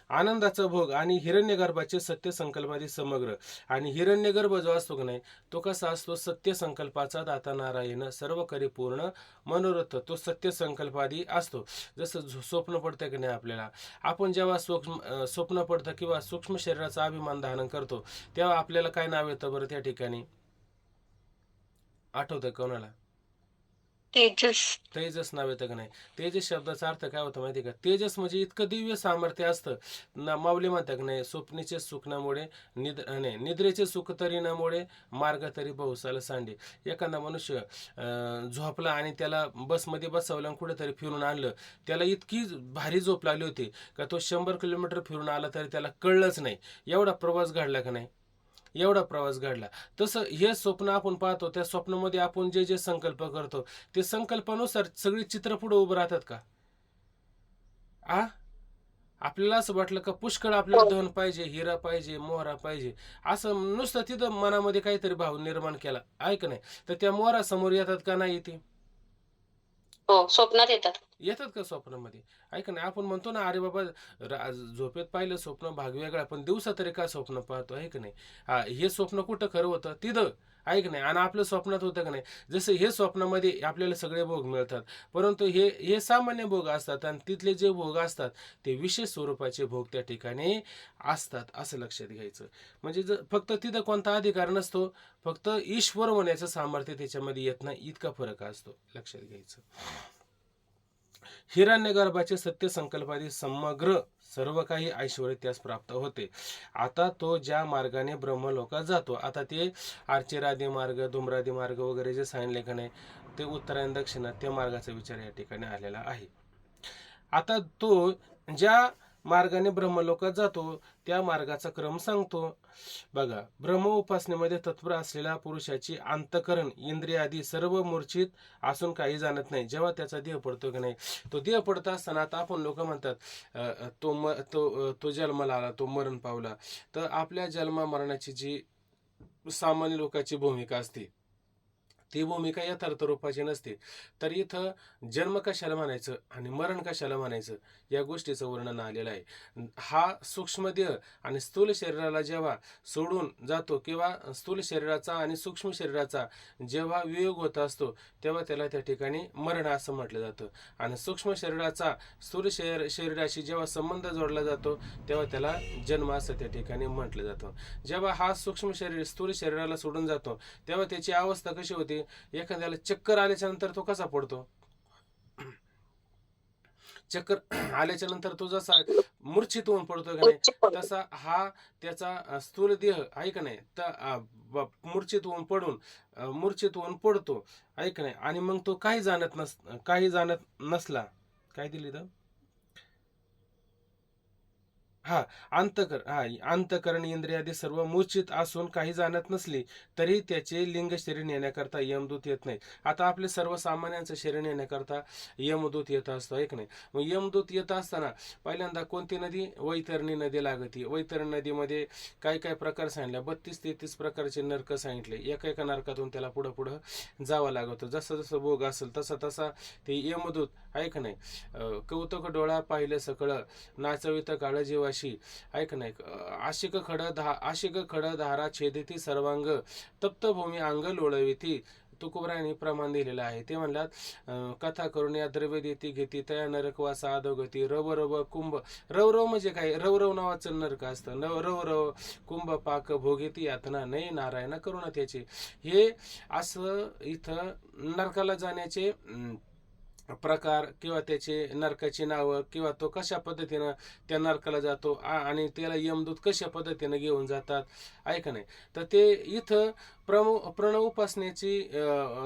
आनंदाचा भोग आणि हिरण्यगर्भाचे सत्य संकल्पादी समग्र. आणि हिरण्यगर्भ जो असतो की नाही तो कसा असतो? सत्य संकल्पाचा दाता नारायण सर्व करी पूर्ण मनोरथ, तो सत्य संकल्पादी असतो. जसं स्वप्न पडतं की नाही आपल्याला, आपण जेव्हा स्वप्न पडतं किंवा सूक्ष्म शरीराचा अभिमान धारण करतो तेव्हा आपल्याला काय नाव येतं बरं त्या ठिकाणी? आठवतं कोणाला? तेजस. तेजस नाव येतं का नाही. तेजस शब्दाचा अर्थ काय होतं माहिती का? तेजस म्हणजे इतकं दिव्य सामर्थ्य असतं ना. माऊली म्हणतात नाही, स्वप्नीचे सुखनामुळे निद्रेचे सुख तरी नामुळे मार्ग तरी बहुसाला सांडे. एखादा मनुष्य झोपला आणि त्याला बसमध्ये बसवलं आणि कुठेतरी फिरून आणलं, त्याला इतकी भारी झोप लागली होती का तो 100 किलोमीटर फिरून आला तरी त्याला कळलंच नाही. एवढा प्रवास घडला का नाही, एवढा प्रवास घडला. तसं हे स्वप्न आपण पाहतो, त्या स्वप्नामध्ये आपण जे जे संकल्प करतो ते संकल्पानुसार सगळी चित्र पुढे उभं राहतात का? आपल्याला असं वाटलं का पुष्कळ आपल्याला धन पाहिजे, हिरा पाहिजे, मोहरा पाहिजे, असं नुसतं तिथं मनामध्ये काहीतरी भाव निर्माण केला आहे का नाही, तर त्या मोहरा समोर येतात का नाही? ते हो, स्वप्नात येतात. येतात का स्वप्नामध्ये? ऐका ना, आपण म्हणतो ना, अरे बाबा झोपेत पाहिलं स्वप्न भाग वेगळा, पण दिवसा तरी का स्वप्न पाहतो, आहे का नाही? हा, हे स्वप्न कुठं खरं होतं? तिथं, आहे का नाही? आणि आपल्या स्वप्नात होतं का नाही? जसं हे स्वप्नामध्ये आपल्याला सगळे भोग मिळतात, परंतु हे हे सामान्य भोग असतात आणि तिथले जे भोग असतात ते विशेष स्वरूपाचे भोग त्या ठिकाणी असतात, असं लक्षात घ्यायचं. म्हणजे फक्त तिथं कोणता अधिकार नसतो, फक्त ईश्वर होण्याचं सामर्थ्य त्याच्यामध्ये येत नाही, इतका फरक असतो, लक्षात घ्यायचं. हिरण्यगर्भाचे सत्य संकल्पादी समग्र सर्व काही ऐश्वर त्यास प्राप्त होते. आता तो ज्या मार्गाने ब्रह्मलोकात जातो, आता ते अर्चिरादी मार्ग, धूम्रादी मार्ग वगैरे जे सांगितले का नाही, ते उत्तरायण दक्षिणा त्या मार्गाचा विचार या ठिकाणी आलेला आहे. आता तो ज्या मार्गाने ब्रह्मलोकात जातो त्या मार्गाचा क्रम सांगतो. बघा, ब्रह्म उपासनेमध्ये तत्पर असलेल्या पुरुषाची अंतकरण इंद्रिय आदी सर्व मूर्छित असून काही जाणत नाही. जेव्हा त्याचा देह पडतो की नाही, तो देह पडत असताना आता आपण लोक म्हणतात तो जन्माला आला, तो मरण पावला. तर आपल्या जन्मा मरणाची जी सामान्य लोकांची भूमिका असते ती भूमिका यथार्थ रूपाची नसते. तर इथं जन्म कशाला म्हणायचं आणि मरण कशाला म्हणायचं या गोष्टीचं वर्णन आलेलं आहे. हा सूक्ष्मदेह आणि स्थूल शरीराला जेव्हा सोडून जातो किंवा स्थूल शरीराचा आणि सूक्ष्म शरीराचा जेव्हा वियोग होत असतो तेव्हा त्याला त्या ठिकाणी मरण असं म्हटलं जातं. आणि सूक्ष्म शरीराचा स्थूल शरीराशी जेव्हा संबंध जोडला जातो तेव्हा त्याला जन्म असं त्या ठिकाणी म्हटलं जातं. जेव्हा हा सूक्ष्म शरीर स्थूल शरीराला सोडून जातो तेव्हा त्याची अवस्था कशी होती? एखाद्याला चक्कर आल्याच्या नंतर तो कसा पडतो? चक्कर आल्याच्या नंतर तो जसा मूर्छित होऊन पडतो का नाही, तसा हा त्याचा स्थूल देह आहे का नाही, तर मूर्छित होऊन पडतो, आहे का नाही. आणि मग तो काही जाणत नसला, काय दिली तर अंतकरण इंद्रियादी सर्व मूर्छित असून काही जाणत नसली तरी त्याचे लिंग शरीर नेण्याकरता यमदूत येत नाही. आता आपले सर्वसामान्यांचं शरीर नेण्याकरता यमदूत येत असतो, एक नाही. मग यमदूत येत असताना पहिल्यांदा कोणती नदी? वैतरणी नदी लागती. वैतरणी नदीमध्ये काय काय प्रकार सांगितले? 32-33 प्रकारचे नरक सांगितले. एका नरकातून त्याला पुढं पुढं जावं लागतं. जसं जसं भोग असेल तसा तसा ते यमदूत, आहे का नाही, कौतुक डोळा पाहिलं सकळ नाचवित काळ जीवाशी, ऐक नाही, आशिक खड धारा छेदिती सर्वांग तप्त भूमी अंग लोळविती. तुकोबरायांनी प्रमाण दिलेलं आहे. ते म्हणतात, कथा करून या द्रव्य देती घेती तया नरकवासा अधोगती रव रव कुंभ. रव म्हणजे काय? रव नावाचं नरक असतं. रव कुंभ पाक भोगेती यातना नाही नारायण करुणा त्याचे. हे असं इथं नरकाला जाण्याचे प्रकार किंवा त्याचे नरकाची नावं किंवा तो कशा पद्धतीनं त्या नरकाला जातो आणि त्याला यमदूत कशा पद्धतीनं घेऊन जातात, ऐका नाही. तर ते इथं प्रणव उपासनेची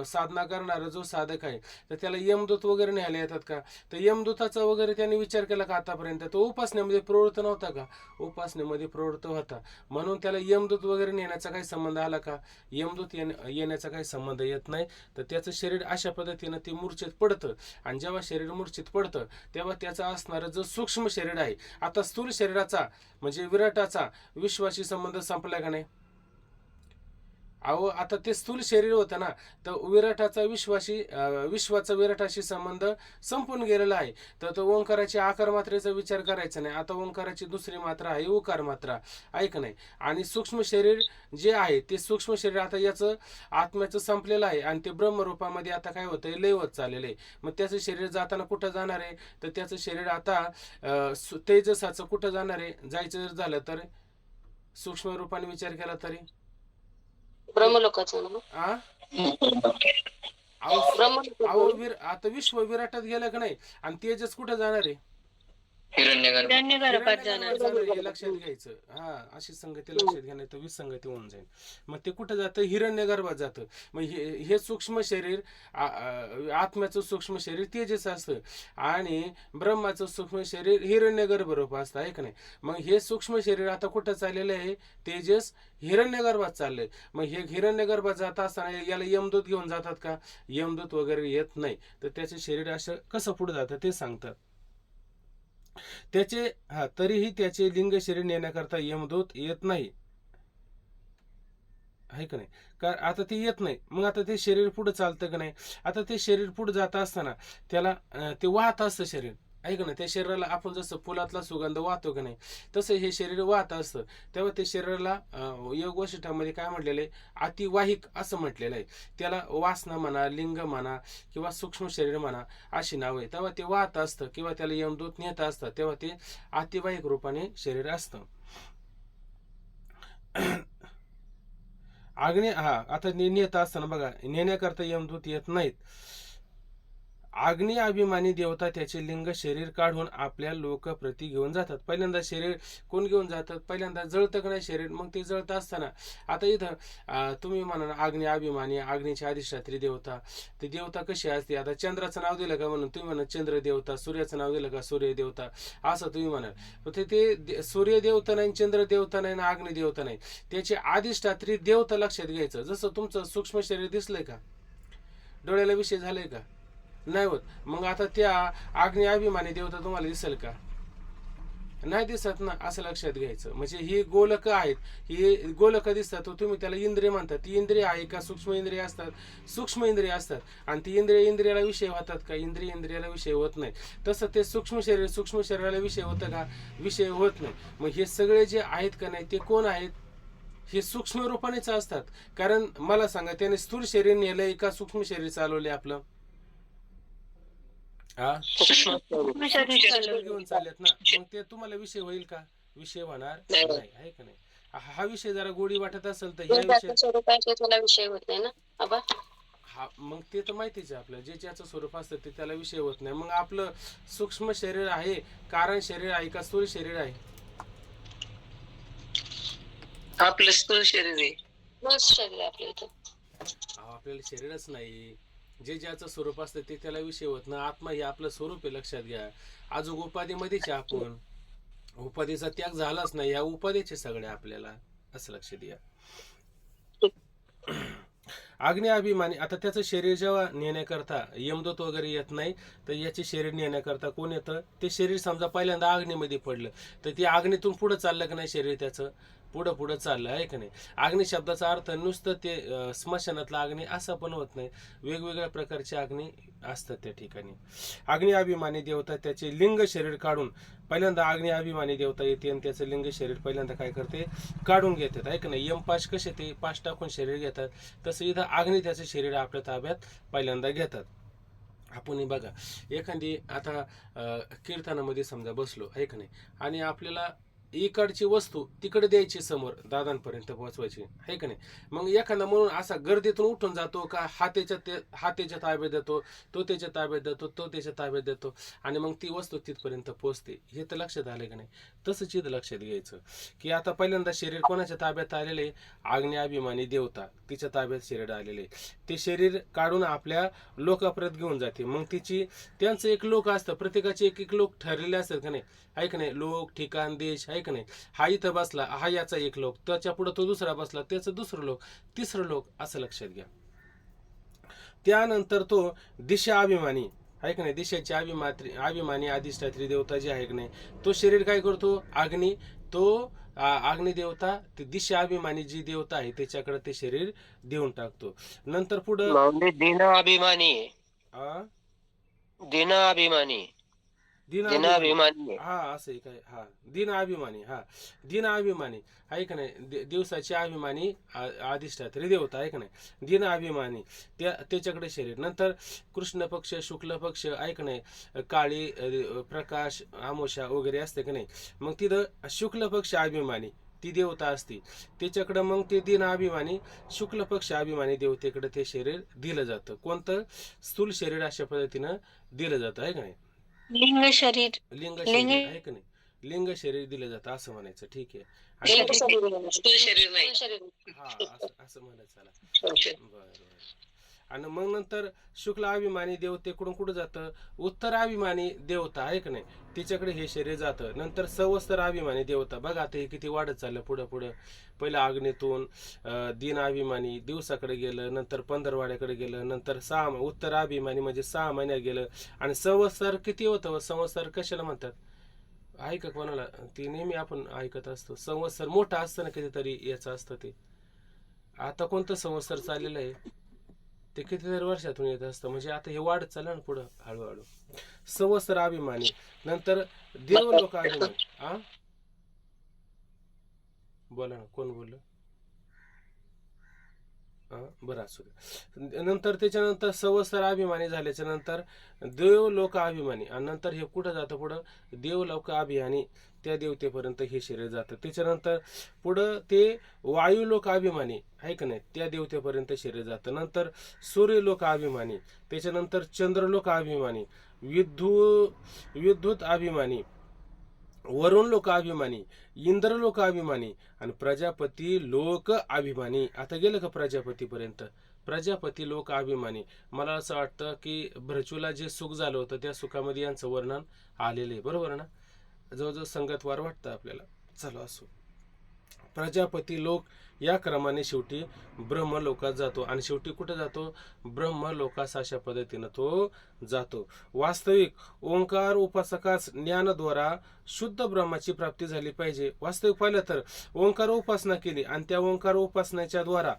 साधना करणारा जो साधक आहे तर त्याला यमदूत वगैरे न्यायला येतात का? तर यमदूताचा वगैरे त्याने विचार केला का आतापर्यंत? तो उपासनेमध्ये प्रवृत्त नव्हता का? उपासनेमध्ये प्रवृत्त होता, म्हणून त्याला यमदूत वगैरे नेण्याचा काही संबंध आला का? यमदूत येण्याचा काही संबंध येत नाही. तर त्याचं शरीर अशा पद्धतीनं ते मूर्छित पडतं आणि जेव्हा शरीर मूर्छित पडतं तेव्हा त्याचं असणारं जो सूक्ष्म शरीर आहे, आता स्थूल शरीराचा म्हणजे विराटाचा विश्वाशी संबंध संपला का नाही? अहो, आता ते स्थूल शरीर होतं ना, तर विराटाचा विश्वाचा विराटाशी संबंध संपून गेलेला आहे. तर तो ओंकाराची आकार मात्रेचा विचार करायचा नाही. आता ओंकाराची दुसरी मात्रा आहे उकार मात्रा, ऐक नाही. आणि सूक्ष्म शरीर जे आहे ते सूक्ष्म शरीर आता याचं आत्म्याचं संपलेलं आहे आणि ते ब्रह्मरूपामध्ये आता काय होतंय? लय होत चाललेलं आहे. मग त्याचं शरीर जाताना कुठं जाणार आहे? तर त्याचं शरीर आता तेजसाचं कुठं जाणार आहे? जायचं जर झालं तर सूक्ष्म रूपाने विचार केला तरी ब्रह्मलोकाचं ना? आ ब्रह्मलोकाचं आता विश्व विराटात गेलं का नाही आणि तेजस कुठं जाणार आहे? हिरण्यगर्भात हिरण्यगर्भात जाणार. जाणार हे लक्षात घ्यायचं. अशी संगती लक्षात घेणं तर विसंगती होऊन जाईल. मग ते कुठं जातं? हिरण्यगर्भात जातं. मग हे सूक्ष्म शरीर, आत्म्याचं सूक्ष्म शरीर तेजस असतं आणि ब्रह्माचं सूक्ष्म शरीर हिरण्यगर्भ रूप असतं, आहे का नाही. मग हे सूक्ष्म शरीर आता कुठं चाललेलं आहे? तेजस हिरण्यगर्भात चाललंय. मग हे हिरण्यगर्भात जात असताना याला यमदूत घेऊन जातात का? यमदूत वगैरे येत नाही. तर त्याचं शरीर असं कसं पुढे जातं ते सांगतात. तरीही त्याचे लिंग शरीर नेण्याकरता यमदूत येत नाही. आहे का नाही? का आता ते येत नाही, मग आता ते शरीर पुढे चालतं का नाही? आता ते शरीर पुढे जात असताना त्याला ते वाहत असतं शरीर, आहे का नाही? त्या शरीराला आपण जसं फुलातला सुगंध वाहतो का नाही, तसं हे शरीर वाहत असतं. तेव्हा ते शरीराला योग वशिष्ठामध्ये काय म्हटलेलं आहे, अतिवाहिक असं म्हटलेलं आहे. त्याला वासना म्हणा, लिंग म्हणा किंवा सूक्ष्म शरीर म्हणा अशी नावं आहे. तेव्हा ते वाहत असतं किंवा त्याला यमदूत नेत असतात, तेव्हा ते अतिवाहिक रूपाने शरीर असतं. आता नेत असताना बघा, नेण्याकरता यमदूत येत नाहीत. अग्नी अभिमानी देवता त्याचे लिंग शरीर काढून आपल्या लोकप्रती घेऊन जातात. पहिल्यांदा शरीर कोण घेऊन जातात? पहिल्यांदा जळतं का नाही शरीर, मग ते जळत असताना आता इथं तुम्ही म्हणा अग्नी अभिमानी, अग्नीची अधिष्ठात्री देवता, ती देवता कशी असते? आता चंद्राचं नाव दिलं का म्हणून तुम्ही म्हणा चंद्र देवता, सूर्याचं नाव दिलं का सूर्य देवता, असं तुम्ही म्हणाल. पण ते सूर्य देवता नाही, चंद्र देवता नाही, अग्नी देवता नाही, त्याची अधिष्ठात्री देवता लक्षात घ्यायचं. जसं तुमचं सूक्ष्म शरीर दिसलंय का? डोळ्याला विषय झालाय का? नाही होत. मग आता त्या अग्नि अभिमानी देवता तुम्हाला दिसेल का? नाही दिसत ना, असं लक्षात घ्यायचं. म्हणजे ही गोलक आहेत, ही गोलक दिसतात, तुम्ही त्याला इंद्रिय म्हणतात. ती इंद्रिय आहे का? सूक्ष्म इंद्रिय असतात, सूक्ष्म इंद्रिय असतात. आणि ती इंद्रियाला विषय होतात का? इंद्रियाला विषय होत नाही. तसं ते सूक्ष्म शरीराला विषय होतं का? विषय होत नाही. मग हे सगळे जे आहेत का नाही, ते कोण आहेत? हे सूक्ष्म रूपानेच असतात. कारण मला सांगा, त्याने स्थूल शरीर नेलंय का सूक्ष्म शरीर चालवलंय आपलं? सूक्ष्म शरीर घेऊन चाललेत ना, मग ते तुम्हाला विषय होईल का? विषय होणार नाही. नाही, आहे का नाही? हा विषय जरा गोडी वाटत असेल तर जे ह्या ज्याचं विषय स्वरूप आहे ते त्याला विषय होत नाही ना आबा. मग ते तर माहितीच आहे आपल्याला, जे ज्याचं स्वरूप असतं ते त्याला विषय होत नाही. मग आपलं सूक्ष्म शरीर आहे, कारण शरीर आहे का स्थूल शरीर आहे? आपलं स्थूल शरीर आहे. बस शरीर आपल्या इथं. आपल्याला शरीरच नाही. जे ज्याचं स्वरूप असतं ते त्याला विषय होत ना. आत्मा हे आपलं स्वरूप आहे, लक्षात घ्या. अजून उपाधीमध्येच आपण, उपाधीचा त्याग झालाच नाही, या उपाधीचे सगळे आपल्याला, असं लक्ष द्या. अग्नि अभिमानी, आता त्याचं शरीर जेव्हा नेण्याकरता यमदूत वगैरे येत नाही, तर याचे शरीर नेण्याकरता कोण येतं? ते शरीर समजा पहिल्यांदा अग्नीमध्ये पडलं, तर ते अग्नीतून पुढं चाललं का नाही शरीर त्याचं? पुढं चाललं, आहे का नाही? अग्नी शब्दाचा अर्थ नुसतं ते स्मशानातला अग्नी असं पण होत नाही. वेगवेगळ्या प्रकारचे अग्नी असतात त्या ठिकाणी. अग्नि अभिमानी देवता त्याचे लिंग शरीर काढून, पहिल्यांदा अग्नि अभिमानी देवता येते आणि त्याचं लिंग शरीर पहिल्यांदा काय करते? काढून घेतात, आहे का नाही? यमपाश कसे ते पाश टाकून शरीर घेतात, तसं इथं अग्नी त्याचं शरीर आपल्या ताब्यात पहिल्यांदा घेतात. आपण बघा, एखादी आता कीर्तनामध्ये समजा बसलो, आहे का नाही, आणि आपल्याला इकडची वस्तू तिकडे द्यायची, समोर दादांपर्यंत पोहोचवायची, आहे का नाही? मग एखादा म्हणून असा गर्दीतून उठून जातो का, हा त्याच्या ताब्यात देतो, तो त्याच्या ताब्यात देतो, तो त्याच्या ताब्यात देतो, आणि मग ती वस्तू तिथपर्यंत पोहोचते. हे तर लक्षात आलं का नाही? तसंच इथं लक्षात घ्यायचं की आता पहिल्यांदा शरीर कोणाच्या ताब्यात आलेले? अग्नि अभिमानी देवता, तिच्या ताब्यात शरीर आलेले. ते शरीर काढून आपल्या लोकापर्यंत घेऊन जाते. मग त्यांचं एक लोक असतं, प्रत्येकाचे एक एक लोक ठरलेले असतात का नाही, आहे का नाही? लोक, ठिकाण, देश, आहे का नाही? हा इथं बसला, हा याचा एक लोक, त्याच्या पुढे तो दुसरा बसला, त्याचं दुसरं लोक, तिसरं लोक, असं लक्षात घ्या. त्यानंतर तो दिशा अभिमानी, आहे का नाही? दिशेची अभिमानी अधिष्ठात्री देवता जी आहे की नाही, तो शरीर काय करतो? अग्नी, तो अग्नि देवता ती दिशा अभिमानी जी देवता आहे त्याच्याकडे ते शरीर देऊन टाकतो. नंतर पुढं दिनाभिमानी दिनाभिमानी, हा असं आहे काय? हा दिनाभिमानी, हा दिनाभिमानी, आहे का नाही? दिवसाची अभिमानी अधिष्ठात्री देवता, आहे का नाही? दिनाभिमानी त्याच्याकडे शरीर. नंतर कृष्ण पक्ष, शुक्ल पक्ष, आहे का नाही? काळी, प्रकाश, आमोशा वगैरे असते का नाही? मग तिथं शुक्ल पक्ष अभिमानी ती देवता असते, त्याच्याकडं मग ते दिनाभिमानी शुक्ल पक्ष अभिमानी देवतेकडे ते शरीर दिलं जातं. कोणतं? स्थूल शरीर अशा पद्धतीनं दिलं जातं, आहे का नाही? लिंग शरीर, आहे का नाही? लिंग शरीर दिलं जातं असं म्हणायचं, ठीक आहे. हा असं म्हणायचं चला, बरं. आणि मग नंतर शुक्ल अभिमानी देवतेकडून कुठं जातं? उत्तर अभिमानी देवता, आहे का नाही? तिच्याकडे हे शरीर जातं. नंतर सवस्तर अभिमानी देवता, बघा आता हे किती वाढत चाललं पुढं. पहिलं अग्नीतून दिन अभिमानी दिवसाकडे गेलं, नंतर पंधरवाड्याकडे गेलं, नंतर उत्तर अभिमानी म्हणजे 6 महिन्यात गेलं. आणि संवत्सर किती होतं? संवत्सर कशाला म्हणतात? ऐका कोणाला, ती नेहमी आपण ऐकत असतो. संवत्सर मोठा असतं ना, कधीतरी याचं असतं ते, आता कोणतं संवत्सर चाललेलं आहे ते कितीतरी वर्षातून येत असतं, म्हणजे आता हे वाढत चाललं ना पुढं हळूहळू. संवत्सर अभिमानी, नंतर देवलोक अभिमानी. आ बोला ना, कोण बोललं? बरं असू दे. नंतर त्याच्यानंतर संवत्सर अभिमानी झाल्याच्या नंतर देवलोक अभिमानी, आणि नंतर हे कुठं जातं पुढं देवलोक अभिमानी, त्या देवतेपर्यंत हे शरीर जातं. त्याच्यानंतर पुढं ते वायुलोक अभिमानी आहे का नाही, त्या देवतेपर्यंत शरीर जातं. नंतर सूर्यलोक अभिमानी, त्याच्यानंतर चंद्रलोक अभिमानी, विद्युत अभिमानी, वरुण लोक अभिमानी, इंद्र लोक अभिमानी, आणि प्रजापती लोक अभिमानी. आता गेलं का प्रजापतीपर्यंत? प्रजापती लोक अभिमानी. मला असं वाटतं की भ्रचूला जे सुख झालं होतं त्या सुखामध्ये यांचं वर्णन आलेलं आहे, बरोबर ना? जवळजवळ संगतवार वाटतं आपल्याला. चला असो. प्रजापती लोक या क्रमाने शेवटी ब्रह्मलोकात जातो, आणि शेवटी कुठे जातो? ब्रह्मलोकास. अशा पद्धतीनं तो जातो. वास्तविक ओंकार उपासकास ज्ञानाद्वारा शुद्ध ब्रह्माची प्राप्ती झाली पाहिजे. वास्तविक पाहिलं तर ओंकार उपासना केली, आणि त्या ओंकार उपासनेच्या द्वारा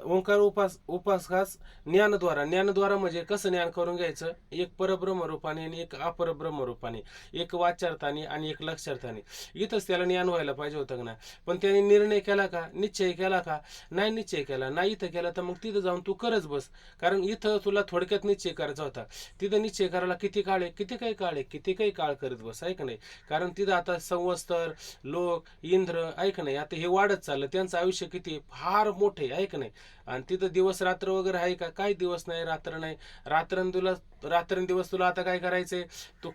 ओंकार उपासकास ज्ञानद्वारा म्हणजे कसं ज्ञान करून घ्यायचं? एक परब्रह्म रूपाने आणि एक अपरब्रह्म रूपाने, एक वाच्यार्थाने आणि एक लक्षार्थाने. इथंच त्याला ज्ञान व्हायला पाहिजे होतं का नाही? पण त्याने निर्णय केला का? निश्चय केला का? नाही निश्चय केला. नाही इथं केला तर मग तिथं जाऊन तू करच बस. कारण इथं तुला थोडक्यात निश्चय करायचा होता, तिथं निश्चय करायला किती काळ आहे, किती काही काळ करत बस, आहे का नाही? कारण तिथं आता संवत्सर, लोक, इंद्र, आहे का नाही, आता हे वाढत चाललं. त्यांचं आयुष्य किती फार मोठे आहे का नाही? आणि तिथं दिवस रात्र वगैरे आहे का? काही दिवस नाही, रात्र नाही. रात्रंदिवस तुला आता काय करायचंय? तू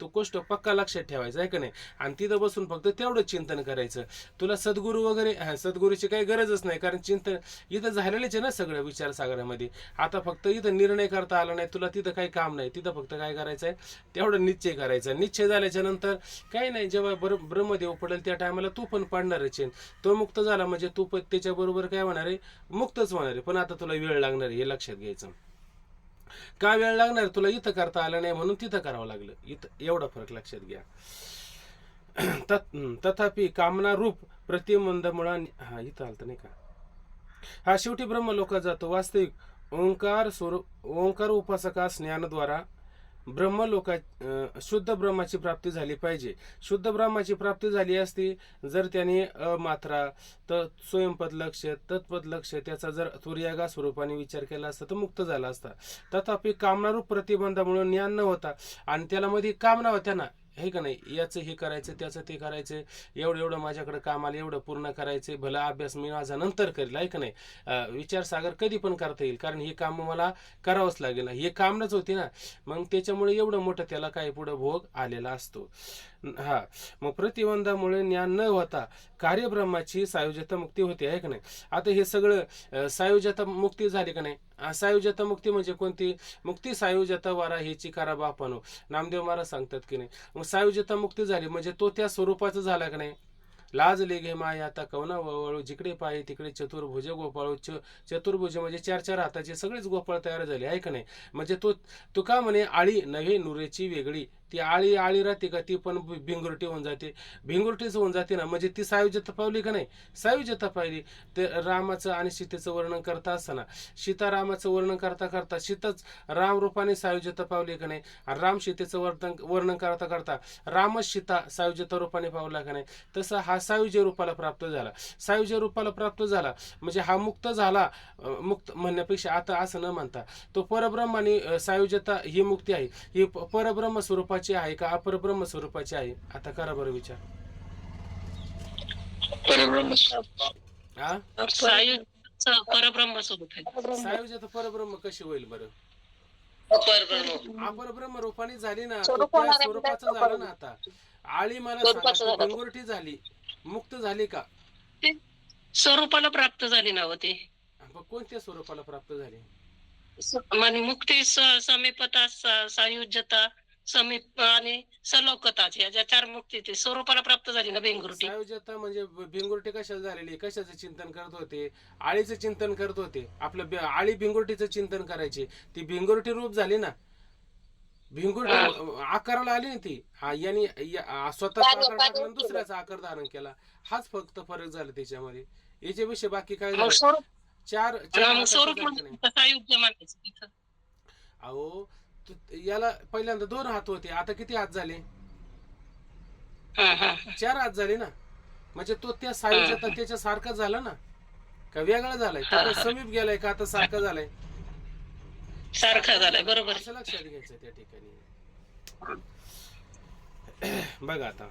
कष्ट पक्का लक्षात ठेवायचं, आहे का नाही? आणि तिथं बसून फक्त तेवढं चिंतन करायचं. तुला सद्गुरू वगैरे सद्गुरूची काही गरजच नाही, कारण चिंतन इथं झालेलेच आहे ना सगळं विचारसागरामध्ये. आता फक्त इथं निर्णय करता आला नाही तुला, तिथं काही काम नाही. तिथं फक्त काय करायचंय? तेवढं निश्चय करायचा. निश्चय झाल्याच्या नंतर काही नाही, जेव्हा ब्रह्मदेव पडेल त्या टायमाला तू पण पडणारच आहे. तो मुक्त झाला म्हणजे तू पण त्याच्याबरोबर काय होणार आहे? मुक्तच होणार आहे. पण आता तुला वेळ लागणार आहे, हे लक्षात घ्यायचं. का वेळ लागणार? तुला इथं करता आलं नाही म्हणून तिथं करावं लागलं. इथं एवढा फरक लक्षात घ्या. तथापि कामना रूप प्रतिबंधामुळे, हा इथं आलतं नाही का, हा शेवटी ब्रह्मलोकात जातो. वास्तविक ओंकार उपासकास ज्ञानाद्वारा ब्रह्मलोका शुद्ध ब्रह्माची प्राप्ती झाली पाहिजे. शुद्ध ब्रह्माची प्राप्ती झाली असती जर त्याने अमात्रा, स्वयंपद लक्ष, तत्पद लक्ष त्याचा जर तुर्यागा स्वरूपाने विचार केला असता तर मुक्त झाला असता. तथापि कामनारूप प्रतिबंधामुळे ज्ञान न होता, आणि त्याला मध्ये कामना होत्या ना, हे का नाही, याचं हे करायचं, त्याचं ते करायचं, एवढं माझ्याकडे काम आलं, एवढं पूर्ण करायचं, भला अभ्यास मी माझा नंतर करेल, आहे का नाही. विचारसागर कधी पण करता येईल, कारण हे काम मला करावंच लागेल ना, हे कामच होती ना. मग त्याच्यामुळे एवढं मोठं त्याला काय पुढं भोग आलेला असतो. हा, मग प्रतिबंधामुळे ज्ञान न होता कार्यब्रह्माची सायुज्यता मुक्ती होते, आहे का नाही. आता हे सगळं सायुज्यता मुक्ती झाली का नाही. सायुज्यता मुक्ती म्हणजे कोणती मुक्ती? सायुज्यता वारा ह्याची करा बापानो, नामदेव महाराज सांगतात की नाही. मग सायुज्यता मुक्ती झाली म्हणजे तो त्या स्वरूपाचा झाला का नाही. लाजले घे माया आता कवना वळू, जिकडे पाय तिकडे चतुर्भुज गोपाळू. चतुर्भुज म्हणजे चार चार हाताचे सगळेच गोपाळ तयार झाले, आहे का नाही. म्हणजे तो का म्हणे आळी नव्हे नुरेची वेगळी. ती आळी राहते का, ती पण भिंगुरटी होऊन जाते, भिंगुरटीच होऊन जाते ना. म्हणजे ती सायुज्यता पावली का नाही. सायुज्यता पाहिली. ते रामाचं आणि सीतेचं वर्णन करता असताना सीतारामाचं वर्णन करता करता सीताच राम रूपाने सायुज्यता पावली का नाही. आणि राम सीतेचं वर्णन करता करता रामच सीता सायुज्यता रूपाने पावला का नाही. तसं हा सायुज्य रूपाला प्राप्त झाला. सायुज्य रूपाला प्राप्त झाला म्हणजे हा मुक्त झाला. मुक्त म्हणण्यापेक्षा आता असं न म्हणता तो परब्रह्माने सायुज्यता ही मुक्ती आहे, ही परब्रह्म स्वरूपाची आहे का अपरब्रह्म स्वरूपाची आहे? आता करा बरं विचार. परब्रह्म हा, परब्रह्म स्वरूप आहे. सायुज्यता परब्रह्म कशी होईल बरं? परब्रह्म अपरब्रह्म रूपाने झाली ना, तो त्या स्वरूपाचं झालं ना. आता आळी मला सांगा, भिंगुरटी झाली, मुक्त झाली का? स्वरूपाला प्राप्त झाली ना होती. कोणत्या स्वरूपाला प्राप्त झाली? मुक्ती, समीपता, सायुज्यता, समीप आणि सलोकता, या चार मुक्ती ते स्वरूपाला प्राप्त झाली ना भिंगुरटी. सायुज्यता म्हणजे भिंगुरटी कशाला झालेली? कशाचं चिंतन करत होते? आळीचं चिंतन करत होते. आपलं आळी भिंगुरटीचं चिंतन करायचे, ती भिंगुरटी रूप झाली ना. भिंगुरटी आकाराला आली ना ती. यांनी स्वतःचा आकार टाकला, दुसऱ्याचा आकार धारण केला. हाच फक्त फरक झाला त्याच्यामध्ये. याच्याविषयी बाकी काय झालं? चार आणि चार मग हाताचं स्वरूप झालं का म्हणजे नाही? कसं अयोग्य मानायचं तिथं? अहो याला पहिल्यांदा 2 हात होते, आता किती हात झाले? हा हा 4 हात झाले ना. म्हणजे तो त्या सायुज्यात हा त्याच्या सारखा झाला ना, का वेगळा झालाय? तो हा काही हा समीप गेलाय का आता सारखा झालाय? सारखा सारखाच झालाय, झाला, बरोबर असं आहे. लक्षात घ्यायचं त्या ठिकाणी. बघा आता,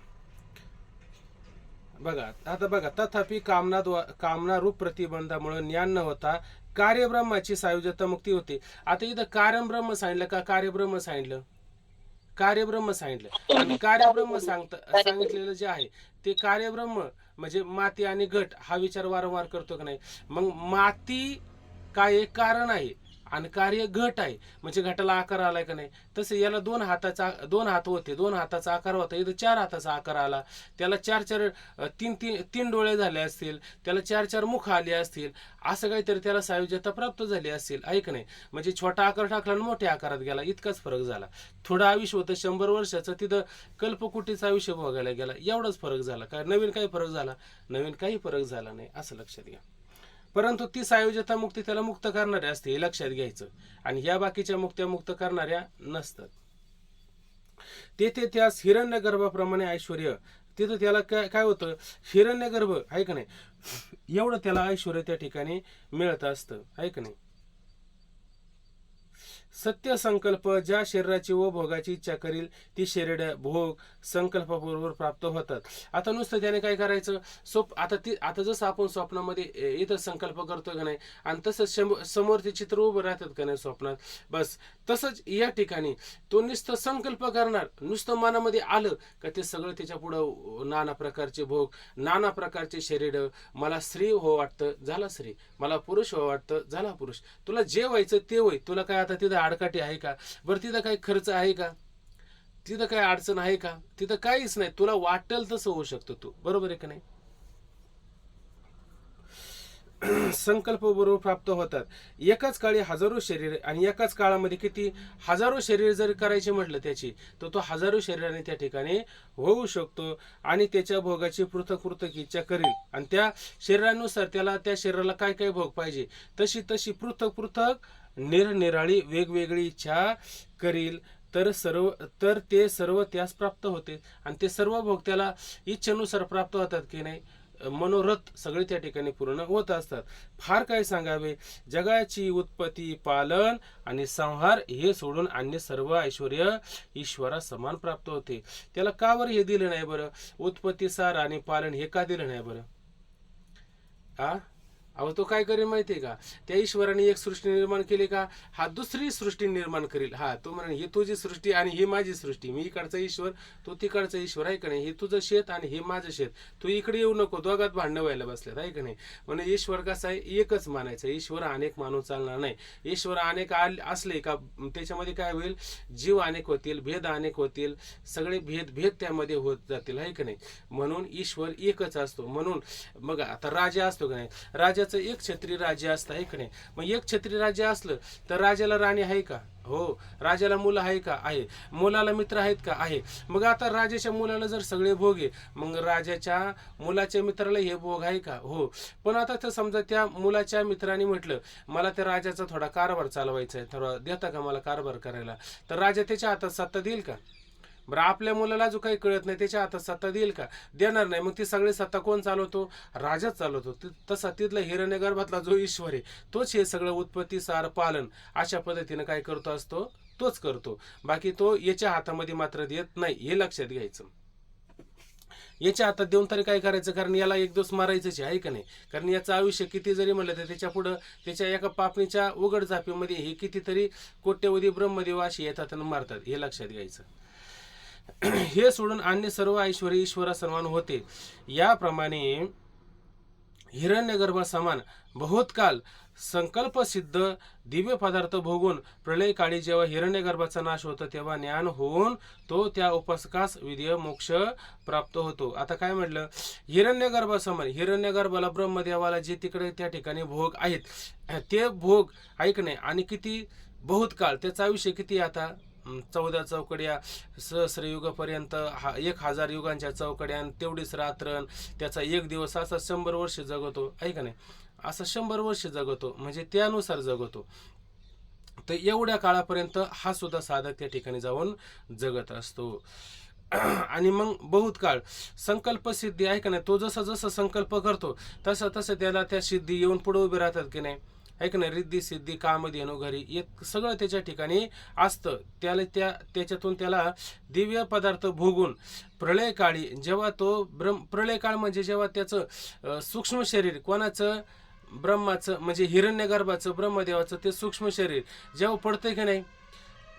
बघा आता बघा, तथापि कामना रूप प्रतिबंधामुळे ज्ञान न होता कार्यब्रह्माची सायुज्यता मुक्ती होते. आता इथं कार्यब्रह्म सांगितलं का कार्यब्रह्म सांगितलं? कार्यब्रह्म सांगितलं. आणि कार्यब्रह्म सांगितलेलं जे आहे ते कार्यब्रह्म म्हणजे माती आणि घट हा विचार वारंवार करतो का नाही? मग माती काय एक कारण आहे आणि कार्य घट आहे, म्हणजे घटाला आकार आलाय का नाही? तसं याला 2 हात होते, 2 हाताचा आकार होता, इथं 4 हाताचा आकार आला. त्याला 4 तीन डोळे झाले असतील, त्याला 4 मुख आले असतील, असं काहीतरी त्याला सायुज्यता प्राप्त झाली असेल, ऐक नाही? म्हणजे छोटा आकार टाकला आणि मोठ्या आकारात गेला, इतकाच फरक झाला. थोडं आयुष्य होतं 100 वर्षाचं, तिथं कल्पकोटीचं आयुष्य भोगायला गेला, एवढाच फरक झाला. काय नवीन काही फरक झाला? नवीन काही फरक झाला नाही, असं लक्षात घ्या. परंतु ती सायुज्यता मुक्ती त्याला मुक्त करणाऱ्या असते, हे लक्षात घ्यायचं. आणि ह्या बाकीच्या मुक्त्या मुक्त करणाऱ्या नसतात. तेथे त्यास हिरण्यगर्भाप्रमाणे ऐश्वर्य, तिथं त्याला काय होतं? हिरण्यगर्भ आहे का नाही, एवढं त्याला ऐश्वर्य त्या ठिकाणी मिळत असतं, आहे का नाही? सत्य संकल्प ज्या शरीराची व भोगाची इच्छा करील ती शरीर भोग संकल्पाबरोबर प्राप्त होतात. आता नुसतं त्याने काय करायचं? आता जसं आपण स्वप्नामध्ये इथं संकल्प करतो का नाही, आणि तसं समोरचे चित्र उभं राहतात का नाही स्वप्नात, बस तसंच या ठिकाणी तो नुसतं संकल्प करणार, नुसतं मनामध्ये आलं का ते सगळं त्याच्या पुढं नाना प्रकारचे भोग, नाना प्रकारचे शरीर. मला स्त्री हो वाटतं, झाला स्त्री. मला पुरुष हो वाटतं, झाला पुरुष. तुला जे व्हायचं ते होय. तुला काय आता तिथं आडकाठी आहे का? बरं तिथं काही खर्च आहे का? तिथं काही अडचण आहे का? तिथं काहीच नाही. तुला वाटेल तसं होऊ शकतो तू, बरोबर आहे का नाही? संकल्प बरोबर प्राप्त होतात. एकाच काळी हजारो शरीर, आणि एकाच काळामध्ये किती हजारो शरीर जर करायचे म्हटलं त्याची, तर तो हजारो शरीराने त्या ठिकाणी होऊ शकतो. आणि त्याच्या भोगाची पृथक इच्छा करील, आणि त्या शरीरानुसार त्याला त्या शरीराला काय काय भोग पाहिजे तशी पृथक निरनिराळी वेगवेगळी इच्छा करील, तर ते सर्व त्यास प्राप्त होते. आणि ते सर्व भोग त्याला इच्छेनुसार प्राप्त होतात की नाही? मनोरथ सगळे त्या ठिकाणी पूर्ण होत असतात. फार काय सांगावे, जगाची उत्पत्ती, पालन आणि संहार हे सोडून अन्य सर्व ऐश्वर्य ईश्वरा समान प्राप्त होते. त्याला का बरं हे दिलं नाही बरं? उत्पत्ती, सार आणि पालन हे का दिलं नाही बरं? अहो तो काय करेल माहितीये का? त्या ईश्वराने एक सृष्टी निर्माण केली का, हा दुसरी सृष्टी निर्माण करील. हा तो म्हणे ही तुझी सृष्टी आणि ही माझी सृष्टी, मी इकडचा ईश्वर तू तिकडचा ईश्वर, आहे का नाही? हे तुझं शेत आणि हे माझं शेत, तू इकडे येऊ नको, दोघात भांडणं व्हायला बसल्यात, आहे का नाही? म्हणजे ईश्वर कसा आहे? एकच मानायचं. ईश्वर अनेक मानून चालणार नाही. ईश्वर अनेक असले का त्याच्यामध्ये काय होईल? जीव अनेक होतील, भेद अनेक होतील, सगळे भेद त्यामध्ये होत जातील, आहे का नाही? म्हणून ईश्वर एकच असतो. म्हणून मग आता राजा असतो का नाही, राजाचं एक छत्री राज्य असतं, आहे का नाही? मग एक छत्री राज्य असलं तर राजाला राणी आहे का? हो. राजाला मुलं आहे का? आहे. मुलाला मित्र आहेत का? आहे. मग आता राजाच्या मुलाला जर सगळे भोग आहे, मग राजाच्या मुलाच्या मित्राला हे भोग आहे का? हो. पण आता तर समजा त्या मुलाच्या मित्राने म्हटलं मला त्या राजाचा थोडा कारभार चालवायचा आहे, थोडा देता का मला कारभार करायला? तर राजा त्याच्या हातात सत्ता देईल का? बरं आपल्या मुलाला जो काही कळत नाही त्याच्या हातात सत्ता देईल का? देणार नाही. मग ती सगळी सत्ता कोण चालवतो? राजाच चालवतो. तसा तिथला हिरण्यगर्भातला जो ईश्वर आहे तोच हे सगळं उत्पत्ती, सार, पालन अशा पद्धतीनं काय करतो असतो? तोच करतो. बाकी तो याच्या हातामध्ये मात्र देत नाही, हे लक्षात घ्यायचं. याच्या हातात देऊन तरी काय करायचं? कारण याला एक दिवस मारायचंच आहे का नाही? कारण याचं आयुष्य किती जरी म्हणलं तर त्याच्या पुढं त्याच्या एका पापणीच्या उघड झापीमध्ये हे कितीतरी कोट्यवधी ब्रह्मदेव अशी येतात आणि मारतात, हे लक्षात घ्यायचं. हे सोडून अन्य सर्व ऐश्वर्य ईश्वरा सन्मान होते. याप्रमाणे हिरण्यगर्भ समान बहुत काल संकल्प सिद्ध दिव्य पदार्थ भोगून प्रलय काळी जेव्हा हिरण्यगर्भाचा नाश होतो तेव्हा ज्ञान होऊन तो त्या उपासकास विद्य मोक्ष प्राप्त होतो. आता काय म्हटलं? हिरण्यगर्भ समान, हिरण्यगर्भाला ब्रह्मदेवाला जे तिकडे त्या ठिकाणी भोग आहेत ते भोग ऐक नाही, आणि किती बहुत काळ त्याचं आयुष्य किती आता 14 चौकड्या, सहस्रयुगापर्यंत 1000 युगांच्या चौकड्या, आणि तेवढीच रात्र, त्याचा एक दिवस, असा 100 वर्ष जगतो, आहे का नाही? असं 100 वर्ष जगतो, म्हणजे त्यानुसार जगतो. तर एवढ्या काळापर्यंत हा सुद्धा साधक त्या ठिकाणी जाऊन जगत असतो. आणि मग बहुत काळ संकल्प सिद्धी, आहे का नाही? तो जसा जसा संकल्प करतो तसं तसं त्याला त्या सिद्धी येऊन पुढे उभे राहतात की नाही, आहे का नाही? रिद्धी सिद्धी कामधेनु घरी एक सगळं त्याच्या ठिकाणी असतं. त्याच्यातून त्याला दिव्य पदार्थ भोगून प्रलयकाळी, जेव्हा तो प्रलयकाळ म्हणजे जेव्हा त्याचं सूक्ष्म शरीर, कोणाचं? ब्रह्माचं, म्हणजे हिरण्यगर्भाचं, ब्रह्मदेवाचं ते सूक्ष्म शरीर जेव्हा पडतं की नाही,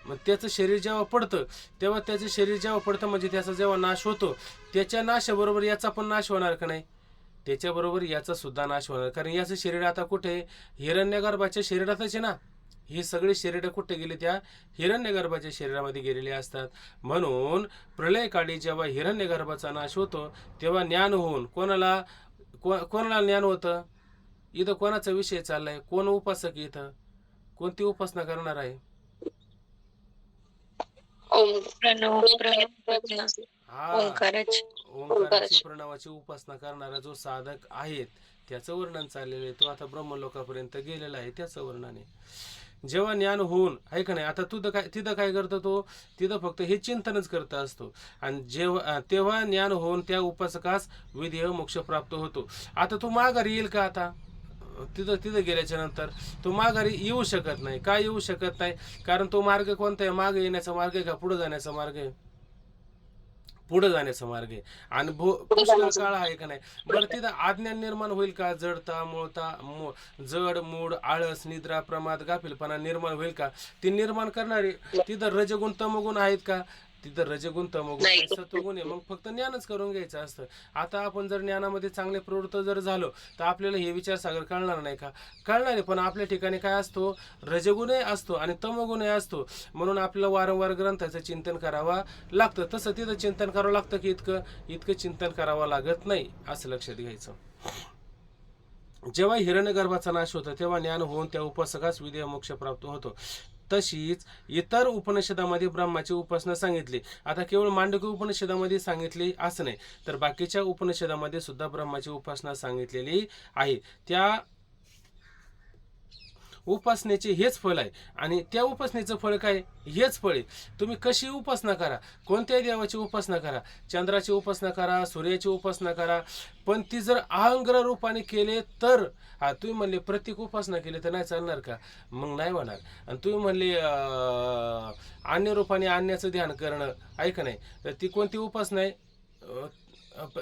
मग त्याचं शरीर जेव्हा पडतं, तेव्हा त्याचं शरीर जेव्हा पडतं म्हणजे त्याचा जेव्हा नाश होतो, त्याच्या नाशाबरोबर याचा पण नाश होणार का नाही? त्याच्याबरोबर याचा सुद्धा नाश होणार, कारण याचं शरीर आता कुठे? हिरण्यगर्भाच्या शरीरातच आहे ना. ही सगळी शरीरं कुठे गेली? त्या हिरण्यगर्भाच्या शरीरामध्ये गेलेली असतात. म्हणून प्रलयकाळी जेव्हा हिरण्यगर्भाचा नाश होतो, तेव्हा ज्ञान होऊन कोणाला ज्ञान होतं? इथं कोणाचा विषय चाललाय? कोण उपासक? इथं कोणती उपासना करणार आहे? ओंकाराची, प्रणवाची उपासना करणारा जो साधक आहे त्याचं वर्णन चाललेलं आहे. तो आता ब्रह्मलोकापर्यंत गेलेला आहे, त्याचं वर्णन आहे. जेव्हा ज्ञान होऊन, आहे का नाही? आता तिथं काय करतो तो? तिथं फक्त हे चिंतनच करत असतो, आणि तेव्हा ज्ञान होऊन त्या उपासकास विधेय मोक्ष प्राप्त होतो. आता तो माघारी येईल का? आता तिथं गेल्याच्या नंतर तो माघारी येऊ शकत नाही. का येऊ शकत नाही? कारण तो मार्ग कोणता आहे? मागे येण्याचा मार्ग आहे का पुढे जाण्याचा मार्ग आहे? पुढे जाण्याचा मार्ग आहे. आणि पुष्कळ काळ आहे का नाही? बरं, तिथं अज्ञान निर्माण होईल का? जड मूड आळस निद्रा प्रमाद गाफीलपणा निर्माण होईल का? ती निर्माण करणारे तिथं रजगुण तमगुण आहेत का? तिथं रजगुण तमगुण आहे, सत्वगुण आहे. मग फक्त ज्ञानच करून घ्यायचं असतं. आता आपण जर ज्ञानामध्ये चांगले प्रवृत्त जर झालो तर आपल्याला हे विचारसागर कळणार नाही का? कळणार आहे, पण आपल्या ठिकाणी काय असतो? रजगुणही असतो आणि तमगुणही असतो. म्हणून आपल्याला वारंवार ग्रंथाचं चिंतन करावं लागतं. तसं तिथं चिंतन करावं लागतं की इतकं चिंतन करावं लागत नाही, असं लक्षात घ्यायचं. जेव्हा हिरण्यगर्भाचा नाश होतो तेव्हा ज्ञान होऊन त्या उपासकास विधेय मोक्ष प्राप्त होतो. तशीच इतर उपनिषदामध्ये ब्रह्माची उपासना सांगितली. आता केवळ मांडकी उपनिषदामध्ये सांगितली असं नाही, तर बाकीच्या उपनिषदामध्ये सुद्धा ब्रह्माची उपासना सांगितलेली आहे. त्या उपासनेचे हेच फळ आहे, आणि त्या उपासनेचं फळ काय? हेच फळ आहे. तुम्ही कशी उपासना करा, कोणत्याही देवाची उपासना करा, चंद्राची उपासना करा, सूर्याची उपासना करा, पण ती जर अहंग्रह रूपाने केले तर, तुम्ही म्हणले प्रत्येक उपासना केली तर नाही चालणार का? मग नाही होणार. आणि तुम्ही म्हणले अन्य रूपाने अन्याचं ध्यान करणं, ऐका नाही, तर ती कोणती उपासना आहे?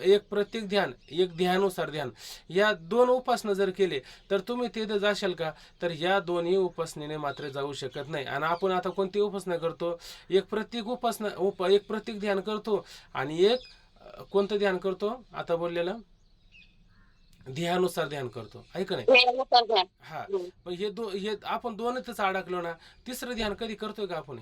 एक प्रत्येक ध्यान, एक ध्यानुसार ध्यान, या दोन उपासना जर केले तर तुम्ही तिथे जाशाल का? तर या दोन्ही उपासनेने मात्र जाऊ शकत नाही. आणि आपण आता कोणती उपासना करतो? एक प्रत्येक ध्यान करतो, आणि एक कोणतं ध्यान करतो? आता बोललेलं ध्यानुसार ध्यान करतो, ऐका नाही. हा, पण हे आपण दोनच अडकलो ना. तिसरं ध्यान कधी करतोय का आपण?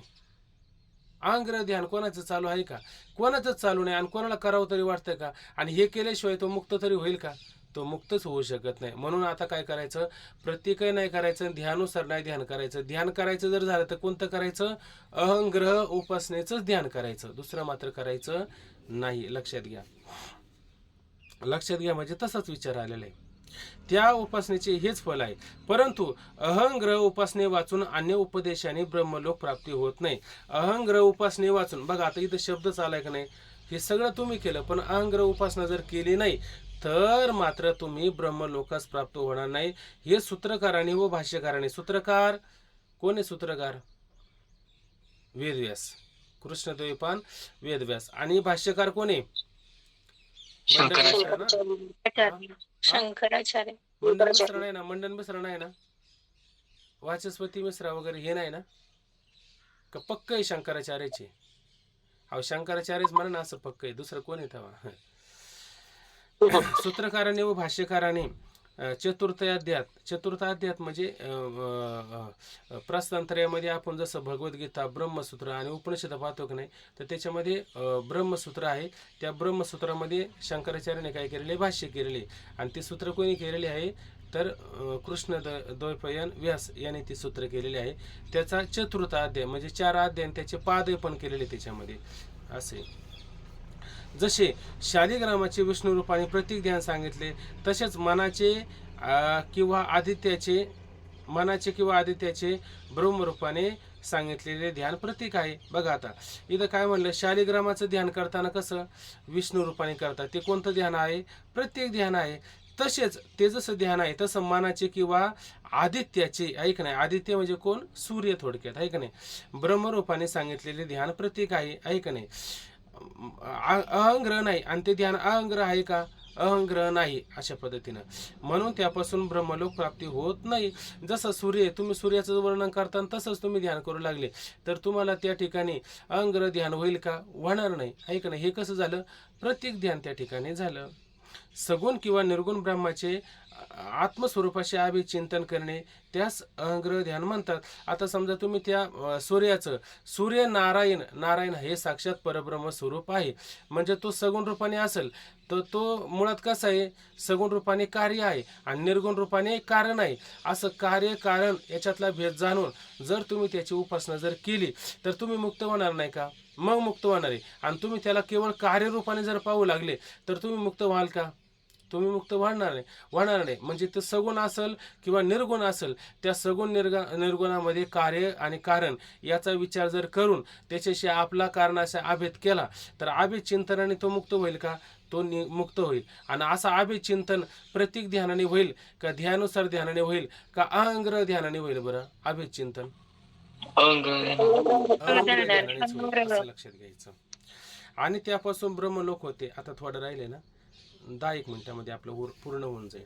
अहंग्रह ध्यान कोणाचं चालू आहे का? कोणाचंच चालू नाही. आणि कोणाला करावं तरी वाटतं का? आणि हे केल्याशिवाय तो मुक्त तरी होईल का? तो मुक्तच होऊ शकत नाही. म्हणून आता काय करायचं? प्रत्येकही नाही करायचं, ध्यानुसार नाही ध्यान करायचं. ध्यान करायचं जर झालं तर कोणतं करायचं? अहंग्रह उपासनेचंच ध्यान करायचं, दुसरं मात्र करायचं नाही. लक्षात घ्या, लक्षात घ्या, म्हणजे तसाच विचार आलेला आहे. त्या उपासनेचे हेच फल आहे. परंतु अहंग्रह उपासने वाचून अन्य उपदेशाने ब्रह्मलोक प्राप्ती होत नाही. अहंग्रह उपासने वाचून, बघा आता इथं शब्दच आलाय का नाही? हे सगळं तुम्ही केलं, पण अहंग्रह उपासना जर केली नाही तर मात्र तुम्ही ब्रह्मलोकास प्राप्त होणार नाही. हे सूत्रकाराने व भाष्यकाराने, सूत्रकार कोण आहे? सूत्रकार वेदव्यास, कृष्णद्वैपायन वेदव्यास. आणि भाष्यकार कोण आहे? शंकराचार्य. मंडन मिश्र नाही ना? मंडन मिश्र नाही ना? वाचस्पती मिश्रा वगैरे हे नाही ना? का पक्क आहे शंकराचार्याचे? अहो शंकराचार्यच म्हणा ना, असं पक्क आहे, दुसरं कोण आहे तेव्हा? सूत्रकाराने व भाष्यकाराने चतुर्थाध्यात म्हणजे प्रस्थानत्रयामध्ये आपण जसं भगवद्गीता, ब्रह्मसूत्र आणि उपनिषद पाहतो की नाही, तर त्याच्यामध्ये ब्रह्मसूत्र आहे. त्या ब्रह्मसूत्रामध्ये शंकराचार्याने काय केलेले? भाष्य केलेले. आणि ते सूत्र कोणी केलेले आहे? तर कृष्णद्वैपायन व्यास यांनी ती सूत्र केलेली आहे. त्याचा चतुर्थ अध्याय म्हणजे 4 अध्याय आणि त्याचे पादे पण केलेले त्याच्यामध्ये असे. जसे शालिग्रामाचे विष्णू रूपाने प्रतीक ध्यान सांगितले, तसेच मनाचे किंवा आदित्याचे ब्रह्मरूपाने सांगितलेले ध्यान प्रतीक आहे. बघा आता इथं काय म्हणलं, शालिग्रामाचं ध्यान करताना कसं विष्णू रूपाने करतात, ते कोणतं ध्यान आहे? प्रत्येक ध्यान आहे. तसेच ते जसं ध्यान आहे तसं मनाचे किंवा आदित्याचे, ऐक नाही, आदित्य म्हणजे कोण? सूर्य थोडक्यात, ऐक नाही, ब्रह्मरूपाने सांगितलेले ध्यान प्रतीक आहे, ऐक नाही. अहंग्रह नाही, आणि ते ध्यान अहंग्रह आहे का? अहंग्रह नाही. अशा पद्धतीनं म्हणून त्यापासून ब्रह्मलोक प्राप्ती होत नाही. जसं सूर्य, तुम्ही सूर्याचं वर्णन करताना तसंच तुम्ही ध्यान करू लागले तर तुम्हाला त्या ठिकाणी अहंग्रह ध्यान होईल का? होणार नाही, ऐक नाही. हे कसं झालं? प्रतीक ध्यान त्या ठिकाणी झालं. सगुण किंवा निर्गुण ब्रह्माचे आत्मस्वरूपाचे अभिचिंतन करणे त्यास अहंग्रह ध्यान म्हणतात. आता समजा तुम्ही त्या सूर्य नारायण हे साक्षात परब्रह्म स्वरूप आहे, म्हणजे तो सगुण रूपाने असेल तर तो मुळात कसा आहे? सगुण रूपाने कार्य आहे आणि निर्गुण रूपाने कारण आहे. असं कार्य कारण याच्यातला भेद जाणून जर तुम्ही त्याची उपासना जर केली तर तुम्ही मुक्त होणार नाही का? मग मुक्त होणार आहे. आणि तुम्ही त्याला केवळ कार्यरूपाने जर पाहू लागले तर तुम्ही मुक्त व्हाल का? तुम्ही मुक्त होणार नाही. म्हणजे ते सगुण असेल किंवा निर्गुण असेल, त्या सगुण निर्गुणामध्ये कार्य आणि कारण याचा विचार जर करून त्याच्याशी आपला कारणाचा अभेद केला तर अभेद चिंतनाने तो मुक्त होईल का? तो मुक्त होईल. आणि असा अभेद चिंतन प्रतीक ध्यानाने होईल का ध्यानुसार ध्यानाने होईल का अहंग्रह ध्यानाने होईल? बरं, अभेद चिंतन ध्यानानेच होईल, असं लक्षात घ्यायचं. आणि त्यापासून ब्रह्मलोक होते. आता थोडं राहिले ना, 10-1 मिनिटामध्ये आपलं पूर्ण होऊन जाईल.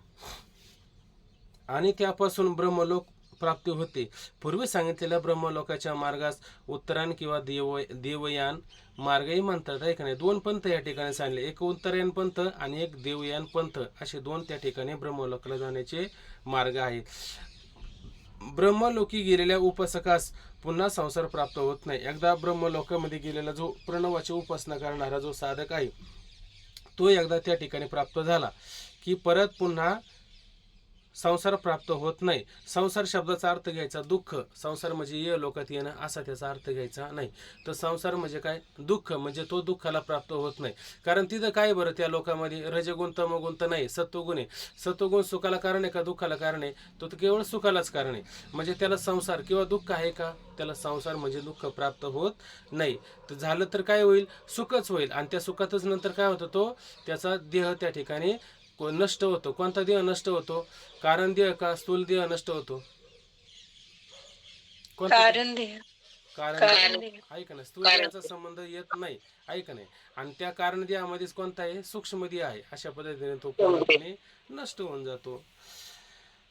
आणि त्यापासून ब्रह्मलोक प्राप्ती होते. पूर्वी सांगितलेल्या ब्रह्मलोकाच्या मार्गास उत्तरायण किंवा देवयान मार्गही म्हणतात, आहे का नाही. 2 पंथ या ठिकाणी सांगले, एक उत्तरायण पंथ आणि एक देवयान पंथ, असे 2 त्या ठिकाणी ब्रह्मलोकाला जाण्याचे मार्ग आहेत. ब्रह्मलोकी गेलेल्या उपासकास पुन्हा संसार प्राप्त होत नाही. एकदा ब्रह्मलोकामध्ये गेलेला जो प्रणवाची उपासना करणारा जो साधक आहे तो एकदा त्या ठिकाणी प्राप्त झाला की परत पुन्हा संसार प्राप्त होत नाही. संसार शब्दाचा अर्थ घ्यायचा दुःख. संसार म्हणजे ये लोकात येणं असा त्याचा अर्थ घ्यायचा नाही. तर संसार म्हणजे काय? दुःख. म्हणजे तो दुःखाला प्राप्त होत नाही. कारण तिथं काय बरं त्या लोकांमध्ये रजगुण तमगुण तर नाही, सत्वगुण आहे. सत्वगुण सुखाला कारण आहे का दुःखाला कारण आहे? तो केवळ सुखालाच कारण आहे. म्हणजे त्याला संसार किंवा दुःख आहे का? त्याला संसार म्हणजे दुःख प्राप्त होत नाही. तर झालं तर काय होईल? सुखच होईल. आणि त्या सुखातच नंतर काय होतं? तो त्याचा देह त्या ठिकाणी नष्ट होतो. कोणता देह नष्ट होतो? कारण देह का स्थूल देह नष्ट होतो? कारण देह. ऐक ना, स्थूल देहाचा संबंध येत नाही, ऐक नाही. आणि त्या कारण देहामध्येच कोणता आहे? सूक्ष्म देह आहे. अशा पद्धतीने तो पूर्णपणे नष्ट होऊन जातो.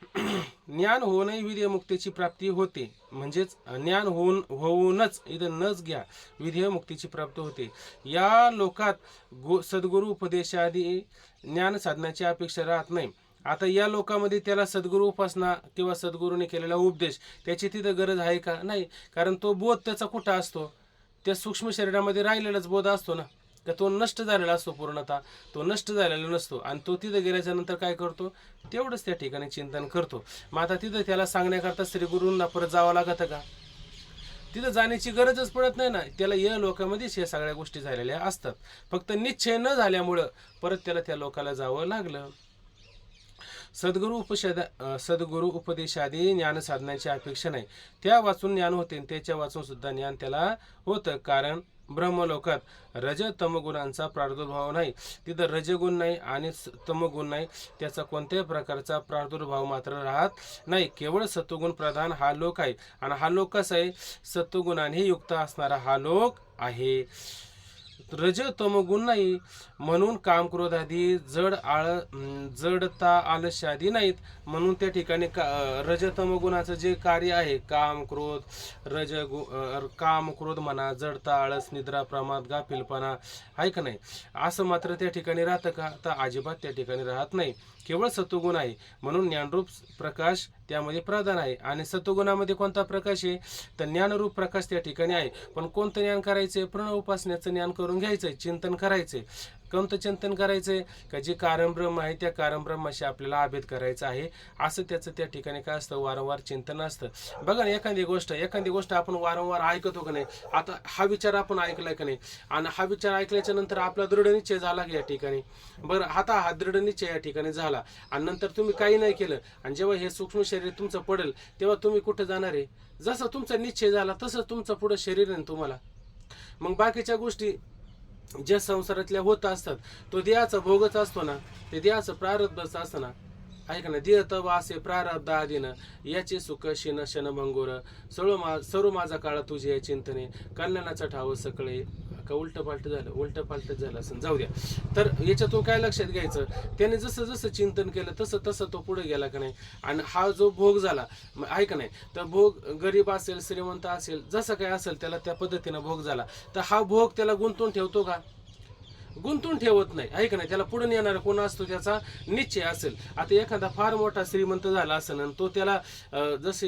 ज्ञान होऊनही विधेयमुक्तीची प्राप्ती होते. म्हणजेच ज्ञान होऊनच, इथं नच घ्या, विधेयमुक्तीची प्राप्ती होते. या लोकात सद्गुरु उपदेशाआधी ज्ञान साधण्याची अपेक्षा राहत नाही. आता या लोकांमध्ये त्याला सद्गुरु उपासना किंवा सद्गुरूने केलेला उपदेश त्याची तिथं गरज आहे का? नाही. कारण तो बोध त्याचा कुठं असतो? त्या सूक्ष्म शरीरामध्ये राहिलेलाच बोध असतो ना, का तो नष्ट झालेला असतो पूर्णतः. तो नष्ट झालेला नसतो. आणि तो तिथं गेल्याच्या नंतर काय करतो? तेवढंच त्या ठिकाणी चिंतन करतो. मग आता तिथं त्याला सांगण्याकरता श्री गुरूंना परत जावं लागतं का? तिथं जाण्याची गरजच पडत नाही ना. त्याला या लोकांमध्येच या सगळ्या गोष्टी झालेल्या असतात. फक्त निश्चय न झाल्यामुळं परत त्याला त्या लोकाला जावं लागलं. सद्गुरु उपदेशादी ज्ञान साधण्याची अपेक्षा नाही. त्या वाचून ज्ञान होते, त्याच्या वाचून सुद्धा ज्ञान त्याला होतं. कारण ब्रह्मलोकात रज तमगुणांचा प्रादुर्भाव नाही. तिथं रजगुण नाही आणि तमगुण नाही. त्याचा कोणत्याही प्रकारचा प्रादुर्भाव मात्र राहत नाही. केवळ सत्वगुण प्रधान हा लोक आहे. आणि हा लोक कसा आहे? सत्वगुणाने युक्त असणारा हा लोक आहे. रज तमगुण नाही. म्हणून काम क्रोध आदी जडता आलस्यादी नाहीत. म्हणून त्या ठिकाणी रज तमगुणाचं जे कार्य आहे, काम क्रोध म्हणा, जडता, आळस, निद्रा, प्रमाद, गाफिलपणा आहे का नाही, असं मात्र त्या ठिकाणी राहतं का? तर अजिबात त्या ठिकाणी राहत नाही. केवळ सत्वगुण आहे. म्हणून ज्ञानरूप प्रकाश त्यामध्ये प्रधान आहे. आणि सत्वगुणामध्ये कोणता प्रकाश आहे? तर ज्ञानरूप प्रकाश त्या ठिकाणी आहे. पण कोणतं ज्ञान करायचंय? प्रणव उपासनेचं ज्ञान करून घ्यायचंय, चिंतन करायचंय. कोणतं चिंतन करायचंय का जे कारणब्रह्म आहे त्या कारणब्रह्माशी आपल्याला अभेद करायचा आहे, असं त्याचं त्या ठिकाणी काय असतं, वारंवार चिंतन असतं. बघा ना, एखादी गोष्ट आपण वारंवार ऐकतो का नाही. आता हा विचार आपण ऐकलाय का नाही, आणि हा विचार ऐकल्याच्या नंतर आपला दृढ निश्चय झाला की या ठिकाणी, बरं आता हा दृढ निश्चय या ठिकाणी झाला आणि नंतर तुम्ही काही नाही केलं, आणि जेव्हा हे सूक्ष्म शरीर तुमचं पडेल तेव्हा तुम्ही कुठं जाणार आहे. जसं तुमचा निश्चय झाला तसं तुमचं पुढं शरीर आहे तुम्हाला. मग बाकीच्या गोष्टी ज्या संसारातल्या होत असतात तो देहाचा भोगच असतो ना, ते देहाचं प्रारब्धच असतं ना. ऐका ना, देह तव असे प्रारब्ध आधीनं याचे सुख शिन शनभंगोर सर्व माझा काळ तुझे चिंतने कल्याणाचा ठाव सकळे. का उलट पालट झालं असं, जाऊ द्या. तर याच्यातून काय लक्षात घ्यायचं, त्याने जसं जसं चिंतन केलं तसं तसं तो पुढे गेला का नाही. आणि हा जो भोग झाला, ऐका नाही, तर भोग गरीब असेल श्रीमंत असेल जसं काय असेल त्याला त्या पद्धतीनं भोग झाला, तर हा भोग त्याला गुंतून ठेवतो का? गुंतून ठेवत नाही. ऐक नाही, त्याला पुढे येणारा कोण असतो त्याचा निश्चय असेल. आता एखादा फार मोठा श्रीमंत झाला असेल आणि तो त्याला जशी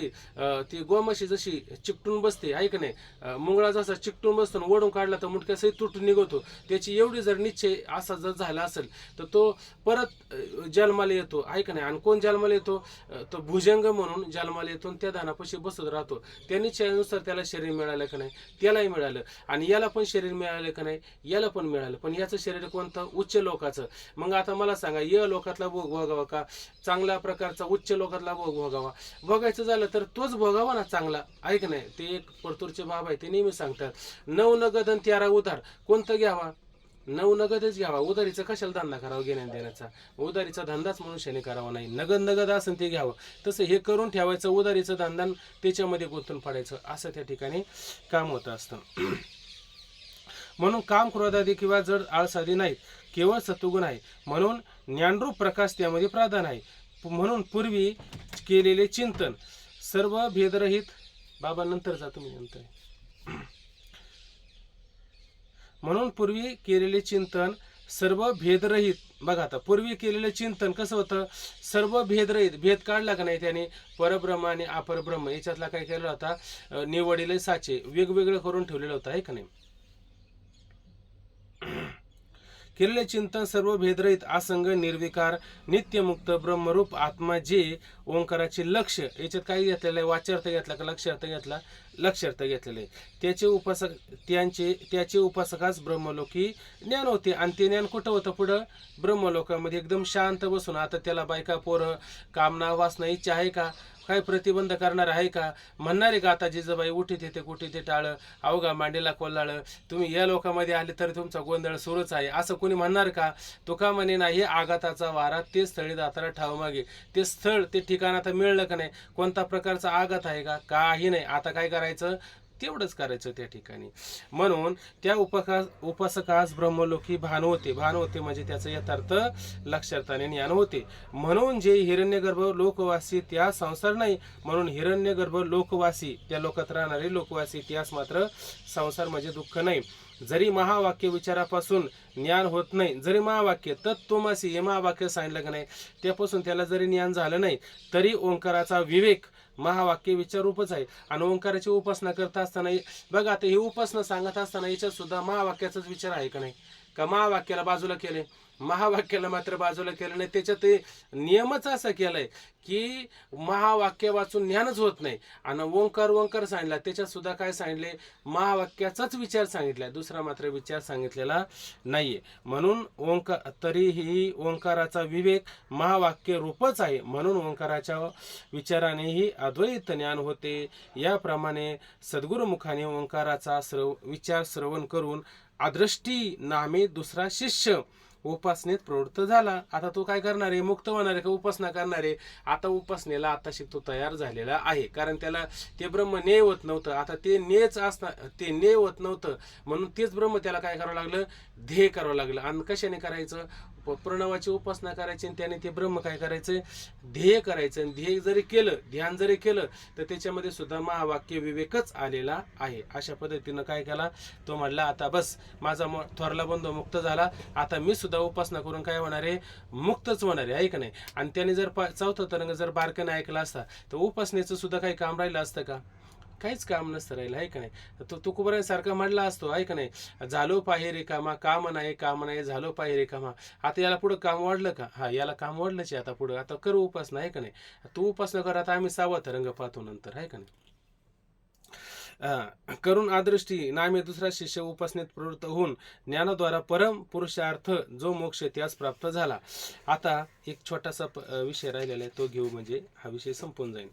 ती गोमाशी जशी चिकटून बसते, ऐक नाही, मुंगळा जसा चिकटून बसतो ना, ओढून काढला तर मुटक्यासही तुटून निघतो, त्याची एवढी जर निश्चय असा जर झाला असेल तर तो परत जन्माला येतो. ऐक नाही, आणि कोण जन्माला येतो, तो भुजंग म्हणून जन्माला येतो आणि त्या धानापाशी बसत राहतो. त्या निश्चयानुसार त्याला शरीर मिळालं का नाही, त्यालाही मिळालं, आणि याला पण शरीर मिळालं का नाही, याला पण मिळालं. पण याचं शरीर कोणतं, उच्च लोकाचं. मग आता मला सांगा, य लोकातला भोग भोगावा का चांगल्या प्रकारचा उच्च लोकातला भोग भोगावा? भोगायचं झालं तर तोच भोगावा ना चांगला. ऐक नाही, ते एक परतूरचे बाबा आहे, ते नेहमी सांगतात 9 नगद आणि 13 उधार. कोणतं घ्यावा? 9 नगदच घ्यावा. उधारीचा कशाला धंदा करावा घेण्या देण्याचा? उधारीचा धंदाच मनुष्याने करावा नाही. नगद असेल ते घ्यावं. तसं हे करून ठेवायचं उधारीचं धंदा, त्याच्यामध्ये गुंतून पडायचं, असं त्या ठिकाणी काम होतं असतं. म्हणून काम क्रोधादी किंवा जड आळसादी नाहीत, केवळ सत्वगुण आहे. म्हणून ज्ञानरूप प्रकाश त्यामध्ये प्राधान्य आहे. म्हणून पूर्वी केलेले चिंतन सर्व भेदरहित, बाबा नंतर जा तुम्ही नंतर. म्हणून पूर्वी केलेले चिंतन सर्व भेदरहित. बघा आता, पूर्वी केलेलं चिंतन कसं होतं, सर्व भेदरहित. भेद काढला का नाही त्याने, परब्रह्म आणि अपरब्रह्म याच्यातला काय केलेला होता, निवडलेले साचे वेगवेगळे करून ठेवलेलं होतं, आहे का नाही. केलेले चिंतन सर्व भेदरहित, असंग, निर्विकार, नित्यमुक्त ब्रह्मरूप आत्मा जे ओंकाराचे लक्ष, याच्यात काय घेतलेलं आहे, वाच्यार्थ घेतला का लक्ष्यार्थ घेतला? लक्ष्यार्थ घेतलेले आहे. त्याचे उपासकास ब्रह्मलोकी ज्ञान होते, आणि ते ज्ञान कुठं होतं, पुढं ब्रह्मलोकामध्ये एकदम शांत बसून. आता त्याला बायका पोरं कामना वासना इच्छा आहे का, काय प्रतिबंध करणार आहे का? म्हणणारे का आता जिजाबाई उठीत येते कुठे ते टाळ, अवघा मांडीला कोल्हाळ, तुम्ही या लोकांमध्ये आले तर तुमचा गोंधळ सुरूच आहे, असं कोणी म्हणणार का? तुका म्हणे नाही आघाताचा वारा, ते स्थळी दाताला ठाव मागे. ते स्थळ, ते ठिकाण आता मिळलं का नाही, कोणता प्रकारचा आघात आहे का? काही नाही. आता काय करायचं, तेवढंच करायचं त्या ठिकाणी. म्हणून त्या उपासकास ब्रह्मलोकी भान होते. भान होते म्हणजे त्याचं यथार्थ लक्षार्थाने ज्ञान होते. म्हणून जे हिरण्यगर्भ लोकवासी त्या संसार नाही. म्हणून हिरण्यगर्भ लोकवासी, त्या लोकात राहणारे लोकवासी, त्यास मात्र संसार म्हणजे दुःख नाही. जरी महावाक्य विचारापासून ज्ञान होत नाही, जरी महावाक्य तत्त्वमसी हे महावाक्य सांगितलं का नाही, त्यापासून त्याला जरी ज्ञान झालं नाही, तरी ओंकाराचा विवेक महावाक्य विचारूपच आहे. आणि ओंकाराची उपासना करता असताना, बघा आता ही उपासना सांगत असताना याच्यात सुद्धा महावाक्याचाच विचार आहे का नाही, का महावाक्याला बाजूला केले? महावाक्याला मात्र बाजूला केलं नाही. त्याच्यात नियमच असा केलाय की महावाक्य वाचून ज्ञानच होत नाही. आणि ओंकार सांगितला, त्याच्यात सुद्धा काय सांगितले, महावाक्याचाच विचार सांगितलाय, दुसरा मात्र विचार सांगितलेला नाहीये. म्हणून तरीही ओंकाराचा विवेक महावाक्य रूपच आहे. म्हणून ओंकाराच्या विचारानेही अद्वैत ज्ञान होते. याप्रमाणे सद्गुरुमुखाने ओंकाराचा विचार श्रवण करून अदृष्टी नामे दुसरा शिष्य उपासनेत प्रवृत्त झाला. आता तो काय करणार आहे, मुक्त होणार आहे का उपासना करणार आहे? आता उपासनेला आता तो तयार झालेला आहे, कारण त्याला ते ब्रह्म नेय होत नव्हतं. आता ते नेय होत नव्हतं, म्हणून तेच ब्रह्म त्याला काय करावं लागलं, ध्येय करावं लागलं. आणि कशाने करायचं, प्रणवाची उपासना करायची, आणि त्याने ते ब्रह्म काय करायचं, ध्येय करायचं. आणि ध्येय जरी केलं, ध्यान जरी केलं, तर त्याच्यामध्ये सुद्धा महावाक्य विवेकच आलेला आहे. अशा पद्धतीनं काय केला, तो म्हणला आता बस, माझा थोरला बंधू मुक्त झाला, आता मी सुद्धा उपासना करून काय होणार आहे, मुक्तच होणार आहे, ऐक नाही. आणि त्याने जर चौथा तरंग जर बारकाने ऐकला असता तर उपासनेचं सुद्धा काही काम राहिलं असतं का? काहीच काम नसतं राहिलं, आहे का नाही. तो तुकोबरासारखा म्हणला असतो, आहे का नाही, झालो पाहे रिकामा, काम नाही झालो पाहे रिकामा. आता याला पुढं काम वाढलं का? हा, याला काम वाढलंच आहे आता पुढं. आता करू उपासना, आहे का नाही. तू उपासना कर, आता आम्ही 6वा रंग पाहतो नंतर, आहे का नाही. करून अदृष्टी नामे दुसरा शिष्य उपासनेत प्रवृत्त होऊन ज्ञानाद्वारा परम पुरुषार्थ जो मोक्ष त्यास प्राप्त झाला. आता एक छोटासा विषय राहिलेला आहे, तो घेऊ म्हणजे हा विषय संपून जाईल.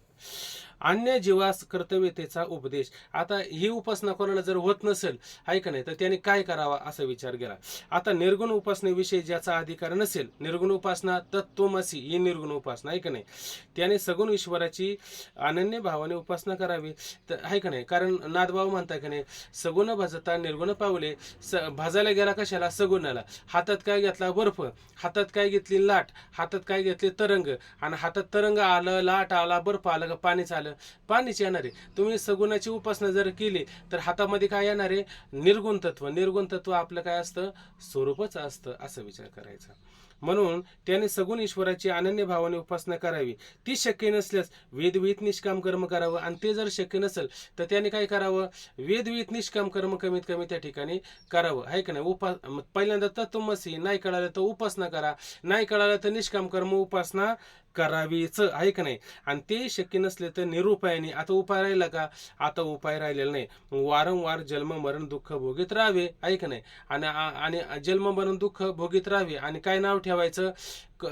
अन्य जीवास कर्तव्यतेचा उपदेश. आता ही उपासना कोणाला जर होत नसेल, आहे का नाही, तर त्याने काय करावा असा विचार केला. आता निर्गुण उपासनेविषयी ज्याचा अधिकार नसेल, निर्गुण उपासना तत्त्वमसी ही निर्गुण उपासना, आहे का नाही, त्याने सगुण ईश्वराची अनन्य भावाने उपासना करावी, तर आहे का नाही. कारण नाथभाव म्हणताय का नाही, सगुण भजता निर्गुण पावले. भाजायला गेला कशाला? सगुणाला. हातात काय घेतला? बर्फ. हातात काय घेतली? लाट. हातात काय घेतले? तरंग. आणि हातात तरंग आलं, लाट आला, बर्फ आलं का पाणीच आलं? पाणीच येणार आहे. तुम्ही सगुणाची उपासना जर केली तर हातामध्ये काय येणार आहे? निर्गुण तत्व. निर्गुण तत्व आपलं काय असतं? स्वरूपच असतं, असं विचार करायचा. म्हणून त्याने सगुण ईश्वराची अनन्य भावाने उपासना करावी. ती शक्य नसल्यास वेदविहित निष्काम कर्म करावं. आणि ते जर शक्य नसेल तर त्याने काय करावं? वेदविहित निष्काम कर्म कमीत कमी त्या ठिकाणी करावं, आहे का नाही. पहिल्यांदा तत्त्वमसी, नाही कळालं तर उपासना करा, नाही कळालं तर निष्काम कर्म उपासना करावीच, आहे का नाही. आणि ते शक्य नसले तर निरुपायाने. आता उपाय राहिला का? आता उपाय राहिलेला नाही. वारंवार जन्म मरण दुःख भोगीत राहावे, आहे का नाही. आणि जन्म मरण दुःख भोगीत राहावे. आणि काय नाव ठेवायचं?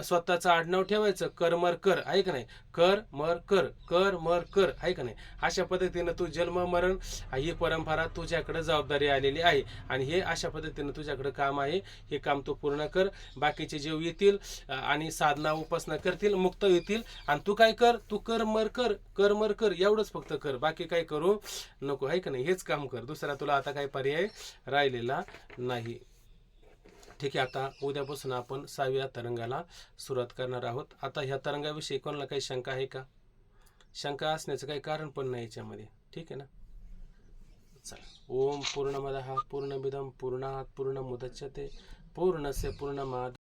स्वतःचं आडनाव ठेवायचं, करमर कर, आहे का नाही. कर मर कर, कर मर कर, आहे का नाही. अशा पद्धतीनं तू जन्म मरण ही परंपरा तुझ्याकडे जबाबदारी आलेली आहे. आणि हे अशा पद्धतीनं तुझ्याकडे काम आहे. हे काम तू पूर्ण कर. बाकीचे जीव येतील आणि साधना उपासना करतील, मुक्त होतील. आणि तू काय कर? तू कर मर कर, कर मर कर, एवढंच फक्त कर. बाकी काय करू नको, आहे का नाही. हेच काम कर. दुसरा तुला आता काही पर्याय राहिलेला नाही. ठीक आहे. आता उद्यापासून आपण 6व्या तरंगाला सुरुवात करणार आहोत. आता ह्या तरंगाविषयी कोणाला काही शंका आहे का? शंका असण्याचं काही कारण पण नाही याच्यामध्ये, ठीक आहे ना. चला. ओम पूर्णमदः पूर्णमिदं पूर्णात् पूर्णमुदच्यते पूर्णस्य पूर्णमादाय